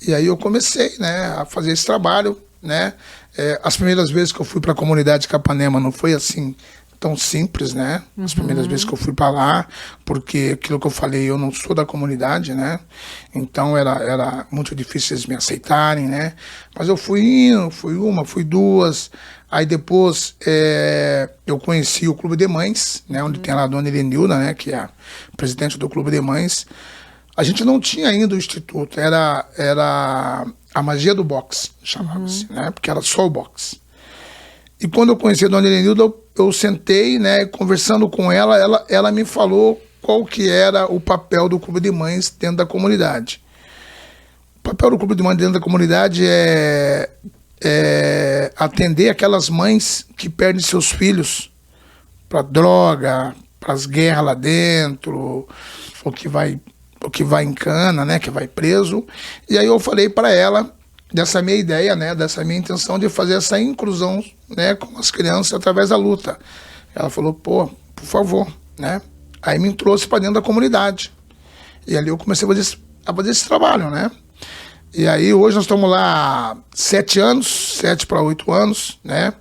E aí eu comecei, né, a fazer esse trabalho, né? As primeiras vezes que eu fui para a comunidade de Capanema não foi assim tão simples, né? As primeiras vezes que eu fui para lá, porque aquilo que eu falei, eu não sou da comunidade, né? Então era muito difícil eles me aceitarem, né? Mas eu fui indo, fui uma, fui duas. Aí depois eu conheci o Clube de Mães, né? Onde tem lá a dona Elenilda, né? Que é a presidente do Clube de Mães. A gente não tinha ainda o instituto, era a magia do boxe, chamava-se, né? Porque era só o boxe. E quando eu conheci a dona Elenilda, eu sentei, né? Conversando com ela me falou qual que era o papel do Clube de Mães dentro da comunidade. O papel do Clube de Mães dentro da comunidade é atender aquelas mães que perdem seus filhos para droga, para as guerras lá dentro, ou que vai em cana, né, que vai preso. E aí eu falei para ela dessa minha ideia, né, dessa minha intenção de fazer essa inclusão, né, com as crianças através da luta. Ela falou, pô, por favor, né? Aí me trouxe para dentro da comunidade. E ali eu comecei a fazer esse trabalho, né? E aí hoje nós estamos lá há 7 para 8 anos, né?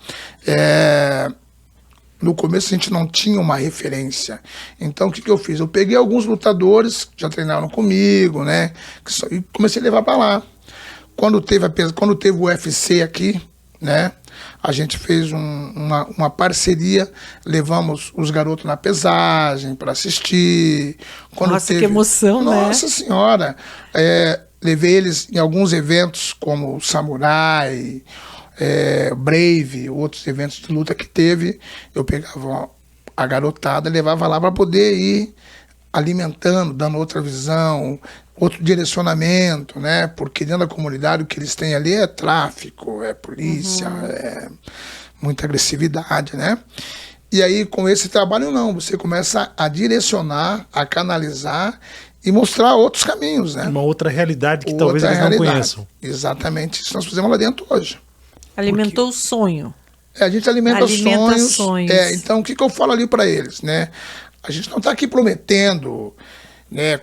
No começo a gente não tinha uma referência. Então o que eu fiz? Eu peguei alguns lutadores que já treinaram comigo, né? E comecei a levar para lá. Quando teve o UFC aqui, né? A gente fez uma parceria, levamos os garotos na pesagem para assistir. Nossa, que emoção, né? Nossa Senhora! Levei eles em alguns eventos como Samurai, Brave, outros eventos de luta que teve. Eu pegava a garotada, levava lá para poder ir alimentando, dando outra visão, outro direcionamento, né? Porque dentro da comunidade o que eles têm ali é tráfico, é polícia, é muita agressividade, né? E aí com esse trabalho não, você começa a direcionar, a canalizar e mostrar outros caminhos, né? Uma outra realidade que talvez eles não conheçam. Exatamente isso nós fizemos lá dentro hoje. Alimentou o sonho. A gente alimenta sonhos. Então o que eu falo ali para eles, né? A gente não está aqui prometendo, né?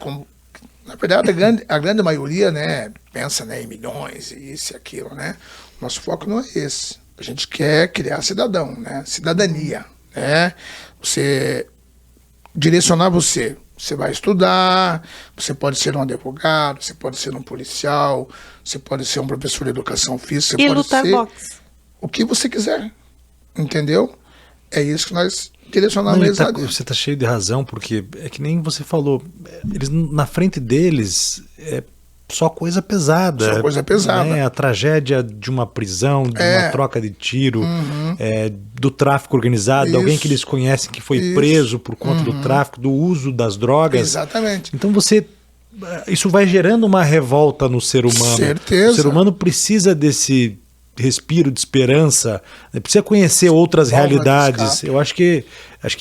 Na verdade, a grande maioria, né, pensa, né, em milhões, isso e aquilo, né? Nosso foco não é esse. A gente quer criar cidadão, né? Cidadania, né? Direcionar você. Você vai estudar, você pode ser um advogado, você pode ser um policial, você pode ser um professor de educação física, você pode ser boxe. O que você quiser, entendeu? É isso que nós direcionamos a Deus. Você está cheio de razão, porque é que nem você falou, eles na frente deles é só coisa pesada. Só coisa pesada. Né? A tragédia de uma prisão, de uma troca de tiro, do tráfico organizado, de alguém que eles conhecem que foi preso por conta do tráfico, do uso das drogas. Exatamente. Então isso vai gerando uma revolta no ser humano. Certeza. O ser humano precisa desse respiro de esperança, precisa conhecer outras realidades. Eu acho que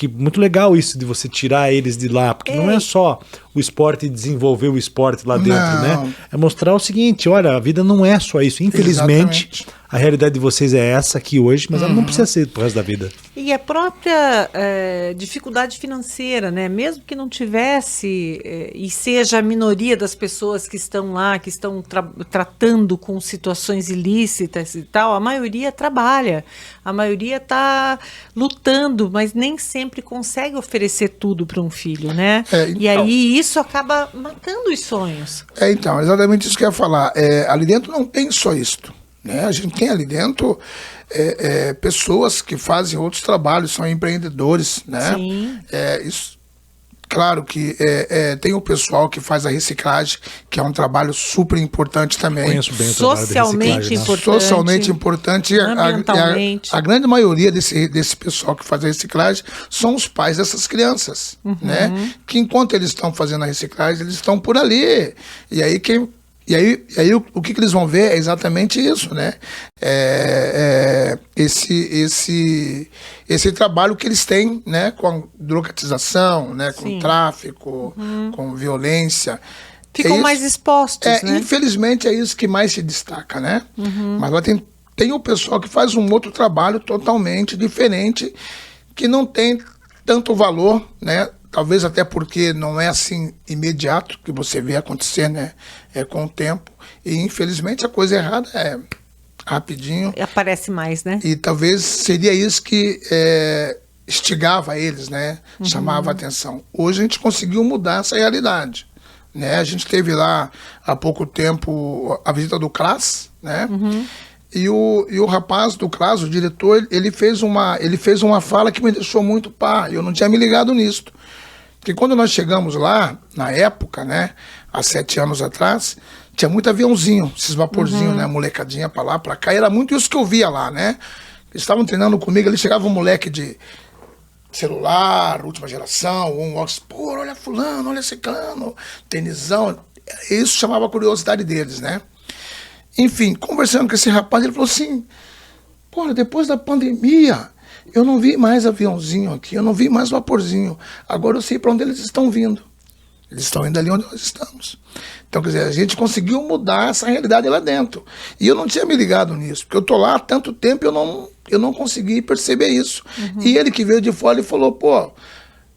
muito legal isso de você tirar eles de lá, porque não é só o esporte e desenvolver o esporte lá dentro, né? É mostrar o seguinte, olha, a vida não é só isso. Infelizmente, exatamente, a realidade de vocês é essa aqui hoje, mas ela não precisa ser pro resto da vida. E a própria dificuldade financeira, né? Mesmo que não tivesse, e seja a minoria das pessoas que estão lá, que estão tratando com situações ilícitas e tal, a maioria trabalha, a maioria está lutando, mas nem sempre consegue oferecer tudo para um filho, né? Então, e aí isso acaba matando os sonhos. Então, exatamente isso que eu ia falar. Ali dentro não tem só isto, né? A gente tem ali dentro pessoas que fazem outros trabalhos, são empreendedores, né? Sim. Isso, claro que tem o pessoal que faz a reciclagem, que é um trabalho super importante também. Conheço bem o trabalho Socialmente importante. Socialmente importante. Ambientalmente. A grande maioria desse pessoal que faz a reciclagem são os pais dessas crianças, né? Que enquanto eles estão fazendo a reciclagem, eles estão por ali. E aí o que eles vão ver é exatamente isso, né? Esse trabalho que eles têm, né? Com a drogatização, né? Com tráfico, com violência. Ficam mais expostos, né? Infelizmente é isso que mais se destaca, né? Mas lá tem o pessoal que faz um outro trabalho totalmente diferente, que não tem tanto valor, né? Talvez até porque não é assim imediato que você vê acontecer, né? Com o tempo. E infelizmente a coisa errada é rapidinho. Aparece mais, né? E talvez seria isso que instigava eles, né? Chamava a atenção. Hoje a gente conseguiu mudar essa realidade, né? A gente teve lá há pouco tempo a visita do CRAS, né? E o rapaz do CRAS, o diretor, ele fez uma fala que me deixou muito pá. Eu não tinha me ligado nisso. Porque quando nós chegamos lá, na época, né, há 7 anos atrás, tinha muito aviãozinho, esses vaporzinhos, né, molecadinha pra lá, pra cá, e era muito isso que eu via lá, né. Eles estavam treinando comigo, ali chegava um moleque de celular, última geração, pô, olha fulano, olha ciclano, tenisão, isso chamava a curiosidade deles, né. Enfim, conversando com esse rapaz, ele falou assim, pô, depois da pandemia, eu não vi mais aviãozinho aqui, eu não vi mais vaporzinho. Agora eu sei para onde eles estão vindo. Eles estão indo ali onde nós estamos. Então, quer dizer, a gente conseguiu mudar essa realidade lá dentro. E eu não tinha me ligado nisso, porque eu tô lá há tanto tempo e eu não consegui perceber isso. E ele que veio de fora e falou, pô,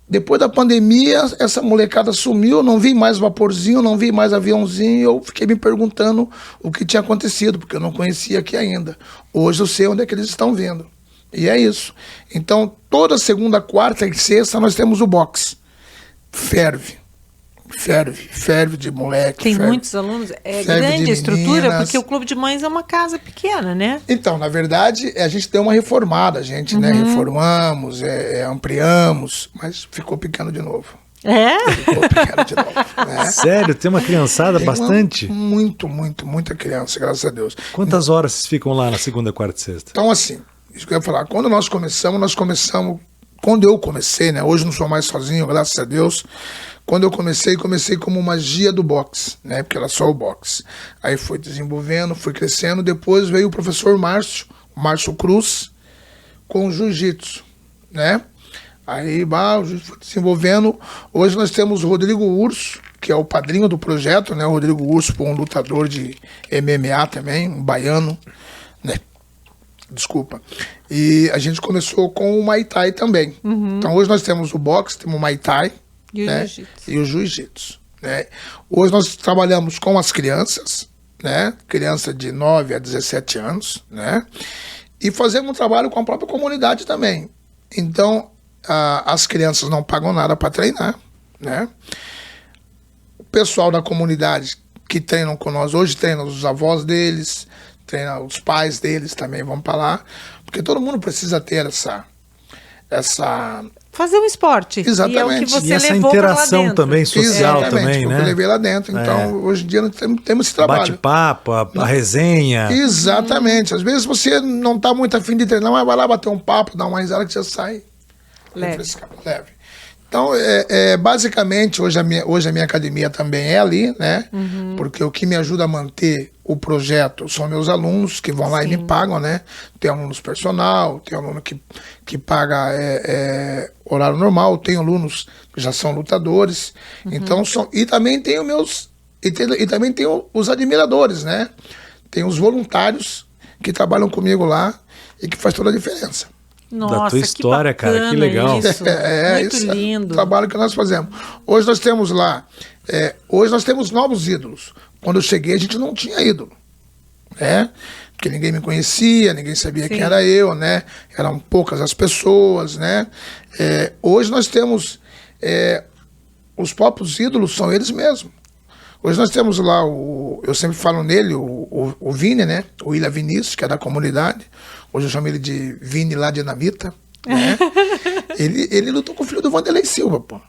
depois da pandemia, essa molecada sumiu, não vi mais vaporzinho, não vi mais aviãozinho, eu fiquei me perguntando o que tinha acontecido, porque eu não conhecia aqui ainda. Hoje eu sei onde é que eles estão vindo. E é isso. Então, toda segunda, quarta e sexta nós temos o box. Ferve de moleque. Tem muitos alunos? É grande a estrutura? Porque o Clube de Mães é uma casa pequena, né? Então, na verdade, a gente deu uma reformada, a gente, né, reformamos, ampliamos, mas ficou pequeno de novo. Ficou pequeno de novo. Né? Sério? Tem uma criançada bastante? Muita criança, graças a Deus. Quantas horas vocês ficam lá na segunda, quarta e sexta? Então, assim, isso que eu ia falar, quando eu comecei, né, hoje não sou mais sozinho, graças a Deus. Quando eu comecei como magia do boxe, né? Porque era só o boxe. Aí foi desenvolvendo, foi crescendo. Depois veio o professor Márcio Cruz, com o jiu-jitsu, né? Aí o jiu-jitsu foi desenvolvendo. Hoje nós temos o Rodrigo Urso, que é o padrinho do projeto, né? O Rodrigo Urso foi um lutador de MMA também, um baiano, né? Desculpa. E a gente começou com o Muay Thai também. Então hoje nós temos o boxe, temos o Muay Thai, e o jiu-jitsu. Né? Hoje nós trabalhamos com as crianças, né? Criança de 9 a 17 anos, né? E fazemos um trabalho com a própria comunidade também. Então, as crianças não pagam nada para treinar, né? O pessoal da comunidade que treinam com nós hoje treina os avós deles, treina os pais deles também vão para lá, porque todo mundo precisa ter essa fazer um esporte. Exatamente. E é o que você e essa levou interação lá dentro. também, social também, né? Eu levei lá dentro. Então, hoje em dia nós temos esse trabalho. Bate-papo, a resenha. Exatamente. Às vezes você não está muito afim de treinar, mas vai lá bater um papo, dar uma risada que você sai. Leve. Então, basicamente, hoje a minha academia também é ali, né? Porque o que me ajuda a manter o projeto são meus alunos que vão lá e me pagam, né? Tem alunos personal, tem aluno que paga horário normal, tem alunos que já são lutadores. Então, e também tem e também tem os admiradores, né? Tem os voluntários que trabalham comigo lá e que faz toda a diferença. Nossa, da tua história, cara, que legal. Isso. Muito isso lindo. É o trabalho que nós fazemos. Hoje nós temos lá, hoje nós temos novos ídolos. Quando eu cheguei, a gente não tinha ídolo, né? Porque ninguém me conhecia, ninguém sabia quem era eu, né? Eram poucas as pessoas, né? Hoje nós temos, os próprios ídolos são eles mesmos. Hoje nós temos lá, eu sempre falo nele, o Vini, né? O William Vinícius, que é da comunidade. Hoje eu chamo ele de Vini lá de Dinamita, né? ele lutou com o filho do Vanderlei Silva, pô.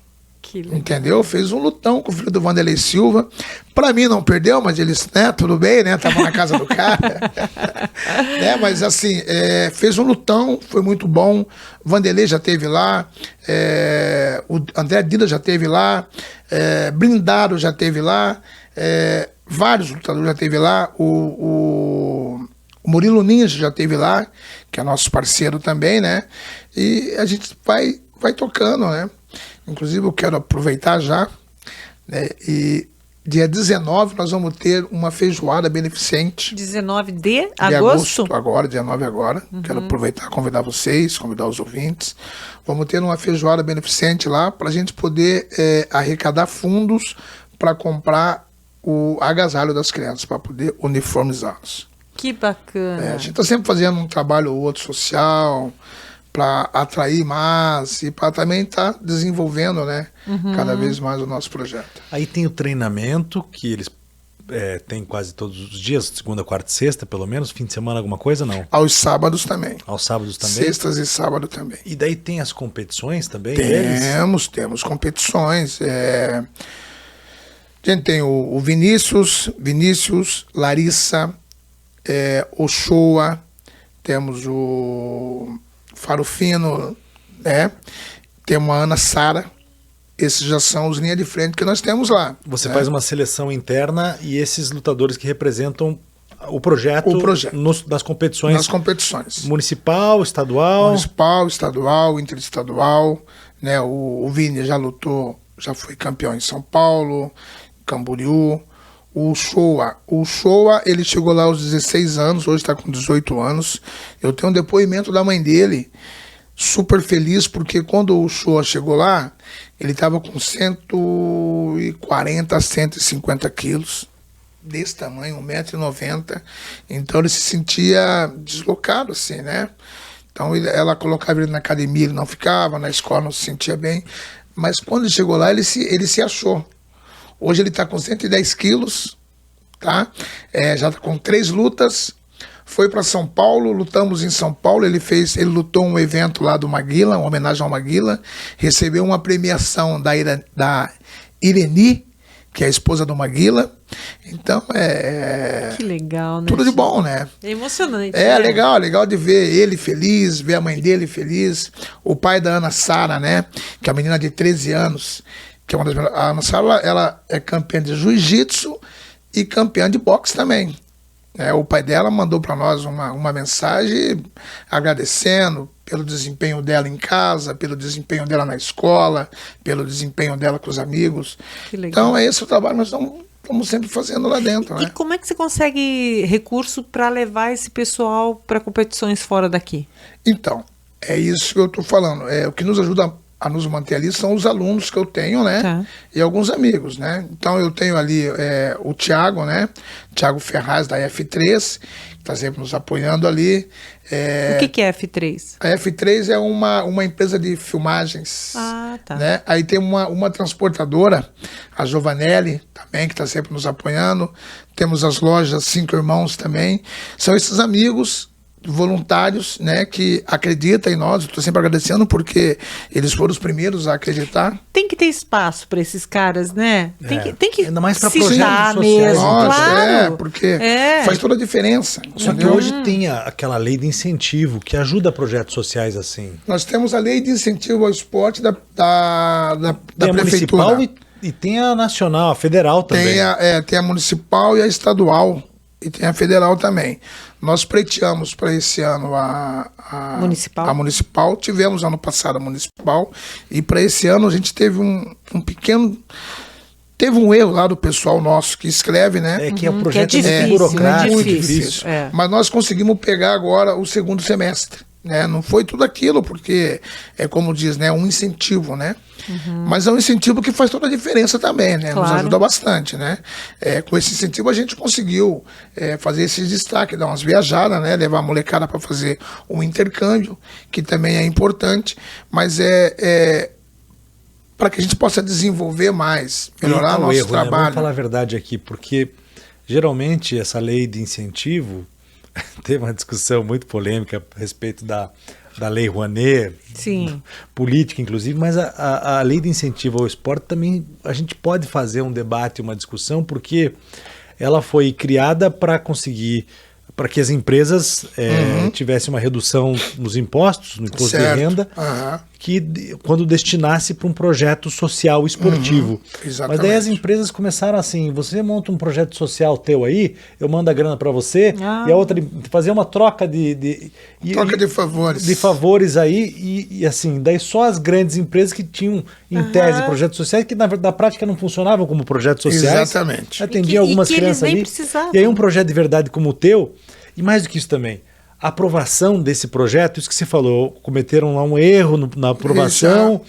Entendeu? Fez um lutão com o filho do Vanderlei Silva. Pra mim não perdeu, mas eles, né? Tudo bem, né? Tava na casa do cara. Né? Mas assim, fez um lutão, foi muito bom. O Vanderlei já teve lá. O André Dida já teve lá. Blindado já teve lá. Vários lutadores já teve lá. O Murilo Ninja já teve lá, que é nosso parceiro também, né? E a gente vai tocando, né? Inclusive eu quero aproveitar já, né? E dia 19 nós vamos ter uma feijoada beneficente. 19 de agosto? Agora, dia 9 agora. Quero aproveitar, convidar vocês, convidar os ouvintes. Vamos ter uma feijoada beneficente lá para a gente poder arrecadar fundos para comprar o agasalho das crianças, para poder uniformizá-los. Que bacana. A gente está sempre fazendo um trabalho ou outro social para atrair mais e para também estar desenvolvendo, né, cada vez mais o nosso projeto. Aí tem o treinamento, que eles têm quase todos os dias, segunda, quarta e sexta, pelo menos, fim de semana, alguma coisa, não? Aos sábados também. Aos sábados também? Sextas e sábado também. E daí tem as competições também? Temos competições. A gente tem o Vinícius, Larissa, Ochoa, temos o Farofino, né? Temos a Ana Sara. Esses já são os linhas de frente que nós temos lá. Você faz uma seleção interna e esses lutadores que representam o projeto, das competições. Nas competições. Municipal, estadual. Municipal, estadual, interestadual. Né? O Vini já lutou, já foi campeão em São Paulo, Camboriú. O Showa, ele chegou lá aos 16 anos, hoje está com 18 anos. Eu tenho um depoimento da mãe dele, super feliz, porque quando o Showa chegou lá, ele estava com 140, 150 quilos, desse tamanho, 1,90 m. Então ele se sentia deslocado, assim, né? Então ela colocava ele na academia, ele não ficava, na escola não se sentia bem. Mas quando ele chegou lá, ele se achou. Hoje ele está com 110 quilos, tá? Já está com 3 lutas. Foi para São Paulo, lutamos em São Paulo. Ele lutou um evento lá do Maguila, uma homenagem ao Maguila. Recebeu uma premiação da Ireni, que é a esposa do Maguila. Então que legal, né? Tudo de bom, né? É emocionante. Legal de ver ele feliz, ver a mãe dele feliz. O pai da Ana Sara, né? Que é uma menina de 13 anos. Que é uma das melhores. A Ana Sara, ela é campeã de jiu-jitsu e campeã de boxe também. O pai dela mandou para nós uma mensagem agradecendo pelo desempenho dela em casa, pelo desempenho dela na escola, pelo desempenho dela com os amigos. Que legal. Então é esse o trabalho que nós estamos sempre fazendo lá dentro. E como é que você consegue recurso para levar esse pessoal para competições fora daqui? Então, é isso que eu estou falando. O que nos ajuda a nos manter ali são os alunos que eu tenho, né? Tá. E alguns amigos, né? Então eu tenho ali o Thiago, né? Thiago Ferraz da F3, que está sempre nos apoiando ali. O que é F3? A F3 é uma empresa de filmagens. Ah, tá. Né? Aí tem uma transportadora, a Giovanelli, também, que está sempre nos apoiando. Temos as lojas Cinco Irmãos também. São esses amigos voluntários, né, que acreditam em nós. Eu estou sempre agradecendo porque eles foram os primeiros a acreditar. Tem que ter espaço para esses caras, né? Tem que ainda mais para projetos sociais mesmo, Nossa, claro. Porque faz toda a diferença. Só que hoje tem aquela lei de incentivo que ajuda projetos sociais assim. Nós temos a lei de incentivo ao esporte da Tem a prefeitura. municipal e tem a nacional, a federal também. Tem a municipal e a estadual. E tem a federal também. Nós pleiteamos para esse ano a municipal. Tivemos ano passado a municipal. E para esse ano a gente teve um pequeno... Teve um erro lá do pessoal nosso que escreve, né? Que é um projeto difícil, burocrático. Muito difícil. Mas nós conseguimos pegar agora o segundo semestre. Né? Não foi tudo aquilo, porque é como diz, né? Um incentivo, né? Mas é um incentivo que faz toda a diferença também, né? Claro. Nos ajuda bastante, né? Com esse incentivo a gente conseguiu fazer esses destaques, dar umas viajadas, né? Levar a molecada para fazer um intercâmbio, que também é importante, mas para que a gente possa desenvolver mais, melhorar nosso trabalho. Né? Vamos falar a verdade aqui, porque geralmente essa lei de incentivo teve uma discussão muito polêmica a respeito da lei Rouanet, Sim. política inclusive, mas a lei de incentivo ao esporte também a gente pode fazer um debate, uma discussão, porque ela foi criada para conseguir, para que as empresas tivessem uma redução nos impostos, no imposto de renda, que quando destinasse para um projeto social esportivo. Mas daí as empresas começaram assim, você monta um projeto social teu aí, eu mando a grana para você, e a outra fazer uma troca de favores. De favores aí, e assim, daí só as grandes empresas que tinham, em tese, projetos sociais, que na prática não funcionavam como projetos sociais. Exatamente. Atendiam algumas crianças ali. E aí um projeto de verdade como o teu, e mais do que isso também, a aprovação desse projeto, isso que você falou, cometeram lá um erro na aprovação,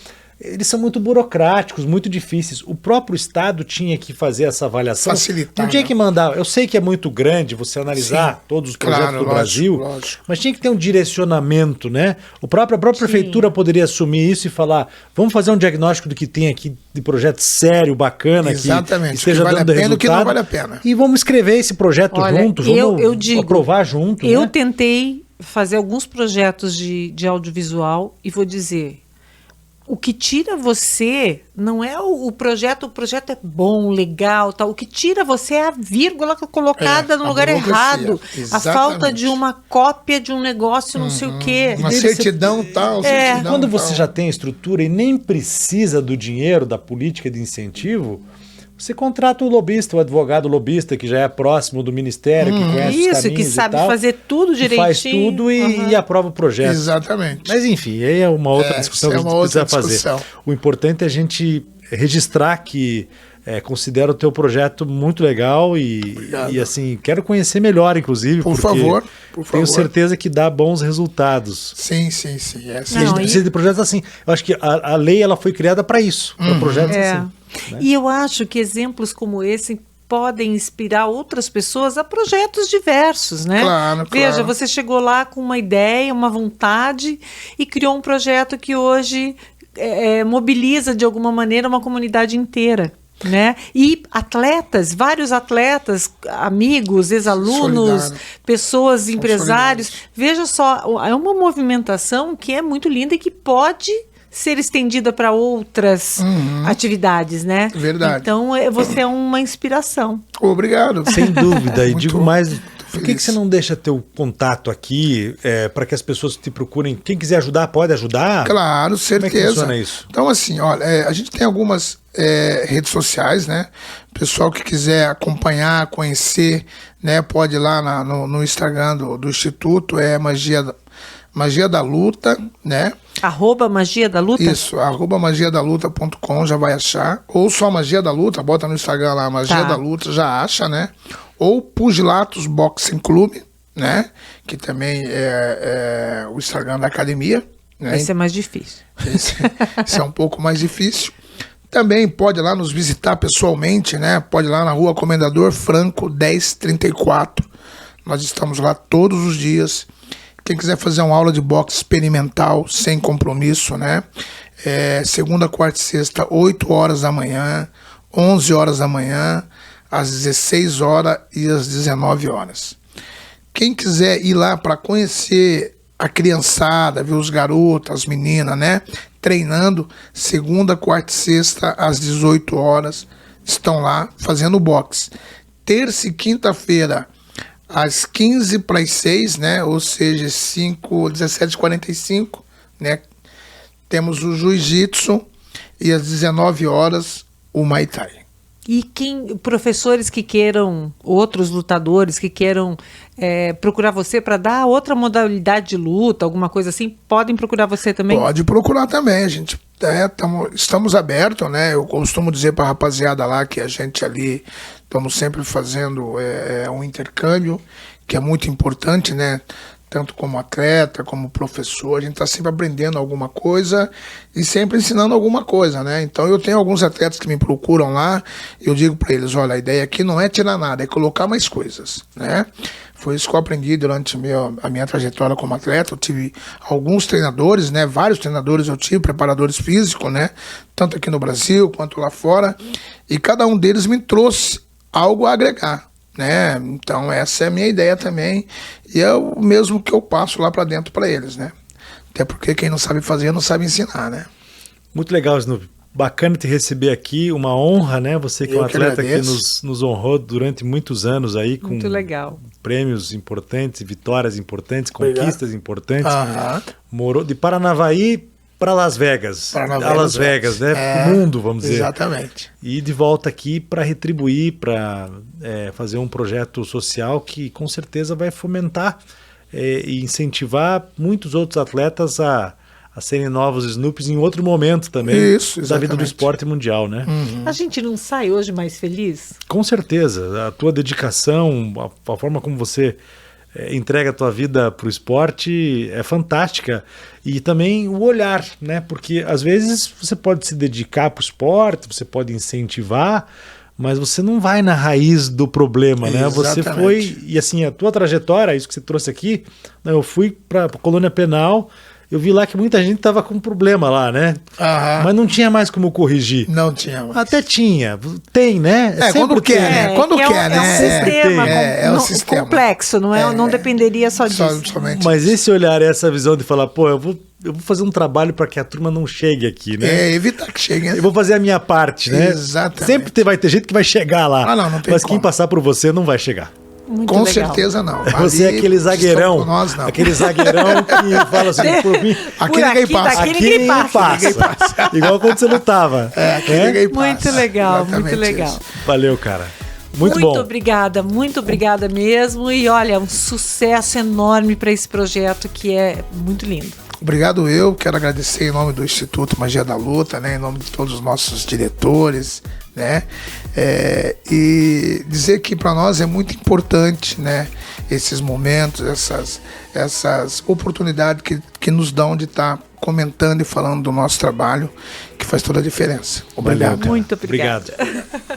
eles são muito burocráticos, muito difíceis. O próprio Estado tinha que fazer essa avaliação. Facilitar. Não tinha que mandar. Eu sei que é muito grande você analisar todos os projetos do Brasil, mas tinha que ter um direcionamento, né? A própria prefeitura poderia assumir isso e falar, vamos fazer um diagnóstico do que tem aqui de projeto sério, bacana, exatamente, que esteja vale dando a pena resultado. E que não vale a pena. E vamos escrever esse projeto junto, eu digo, aprovar junto. Eu né? tentei fazer alguns projetos de audiovisual e vou dizer, o que tira você não é o projeto é bom, legal, tal. O que tira você é a vírgula colocada no lugar errado. Exatamente. A falta de uma cópia de um negócio, não sei o quê. Uma certidão tal. Certidão quando você já tem estrutura e nem precisa do dinheiro, da política de incentivo, você contrata o lobista, o advogado lobista, que já é próximo do ministério, que conhece os caminhos que sabe e tal, fazer tudo direitinho. Faz tudo e aprova o projeto. Exatamente. Mas enfim, aí é uma outra discussão que a gente precisa fazer. O importante é a gente registrar que considero o teu projeto muito legal e assim, quero conhecer melhor, inclusive, por favor. Tenho certeza que dá bons resultados. Sim. A gente precisa de projetos assim. Eu acho que a lei ela foi criada para isso, para projetos assim. Né? E eu acho que exemplos como esse podem inspirar outras pessoas a projetos diversos, né? Claro. Veja, você chegou lá com uma ideia, uma vontade e criou um projeto que hoje mobiliza de alguma maneira uma comunidade inteira. Né? E atletas, vários atletas, amigos, ex-alunos, pessoas, empresários. Veja só, é uma movimentação que é muito linda e que pode ser estendida para outras atividades, né? Verdade. Então, você é uma inspiração. Obrigado. Sem dúvida. E digo mais, por que você não deixa teu contato aqui para que as pessoas te procurem? Quem quiser ajudar, pode ajudar? Claro, certeza. Como é que funciona isso? Então, assim, olha, a gente tem algumas redes sociais, né? Pessoal que quiser acompanhar, conhecer, né? Pode ir lá no Instagram do Instituto, Magia da Luta, né? @Magia da Luta? Isso, @magiadaluta.com, já vai achar. Ou só Magia da Luta, bota no Instagram lá, Magia da Luta, já acha, né? Ou Pugilatos Boxing Club, né? Que também é o Instagram da academia. Né? Esse é mais difícil. Esse é um pouco mais difícil. Também pode ir lá nos visitar pessoalmente, né? Pode ir lá na Rua Comendador Franco, 1034. Nós estamos lá todos os dias. Quem quiser fazer uma aula de boxe experimental, sem compromisso, né? Segunda, quarta e sexta, 8 horas da manhã, 11 horas da manhã, às 16 horas e às 19 horas. Quem quiser ir lá para conhecer a criançada, ver os garotos, as meninas, né? Treinando, segunda, quarta e sexta, às 18 horas, estão lá fazendo boxe. Terça e quinta-feira, às 15 para as 6, né? Ou seja, 17h45, né? Temos o jiu-jitsu e às 19 horas o Muay Thai. E professores que queiram, outros lutadores que queiram procurar você para dar outra modalidade de luta, alguma coisa assim, podem procurar você também? Pode procurar também, a gente estamos abertos, né? Eu costumo dizer para a rapaziada lá que a gente ali estamos sempre fazendo um intercâmbio, que é muito importante, né? Tanto como atleta, como professor, a gente está sempre aprendendo alguma coisa e sempre ensinando alguma coisa, né? Então eu tenho alguns atletas que me procuram lá, eu digo para eles, olha, a ideia aqui não é tirar nada, é colocar mais coisas, né? Foi isso que eu aprendi durante a minha trajetória como atleta. Eu tive alguns treinadores, né? Vários treinadores eu tive, preparadores físicos, né? Tanto aqui no Brasil quanto lá fora, e cada um deles me trouxe algo a agregar, né? Então essa é a minha ideia também e é o mesmo que eu passo lá para dentro para eles, né? Até porque quem não sabe fazer não sabe ensinar, né? Muito legal, Snoopy. Bacana te receber aqui, uma honra, né? Você que é um atleta que nos honrou durante muitos anos aí com muito legal. Prêmios importantes, vitórias importantes, conquistas importantes. Morou de Paranavaí para Las Vegas. Las Vegas, né? O mundo, vamos dizer. Exatamente. E de volta aqui para retribuir, para fazer um projeto social que com certeza vai fomentar e incentivar muitos outros atletas a serem novos Snoops em outro momento também. Isso, da vida do esporte mundial, né? A gente não sai hoje mais feliz? Com certeza. A tua dedicação, a forma como você entrega a tua vida para o esporte é fantástica. E também o olhar, né? Porque às vezes você pode se dedicar para o esporte, você pode incentivar, mas você não vai na raiz do problema, né? Você foi... E assim, a tua trajetória, isso que você trouxe aqui, eu fui para a colônia penal. Eu vi lá que muita gente estava com problema lá, né? Mas não tinha mais como corrigir. Não tinha mais. Até tinha. Tem, né? Quando quer, né? Quando quer, né? É um sistema complexo, não é? Não dependeria só disso. Mas esse olhar, essa visão de falar, pô, eu vou fazer um trabalho para que a turma não chegue aqui, né? Evitar que chegue. Eu vou fazer a minha parte, né? Exatamente. Sempre vai ter gente que vai chegar lá. Não tem mas como. Quem passar por você não vai chegar. Muito Com legal. certeza não. Você é Ali, aquele zagueirão. estão com nós, não. Aquele zagueirão que fala assim, por mim. Aqui ninguém passa. Aqui ninguém passa. Igual quando você lutava. Aqui ninguém passa. Muito legal, Exatamente muito legal. isso. Valeu, cara. Muito bom. Muito obrigada mesmo. E olha, um sucesso enorme para esse projeto que é muito lindo. Obrigado, eu quero agradecer em nome do Instituto Magia da Luta, né, em nome de todos os nossos diretores, né, e dizer que para nós é muito importante, né, esses momentos, essas oportunidades que nos dão de estar comentando e falando do nosso trabalho, que faz toda a diferença. Obrigado. Valeu, cara. Muito obrigada. Obrigado.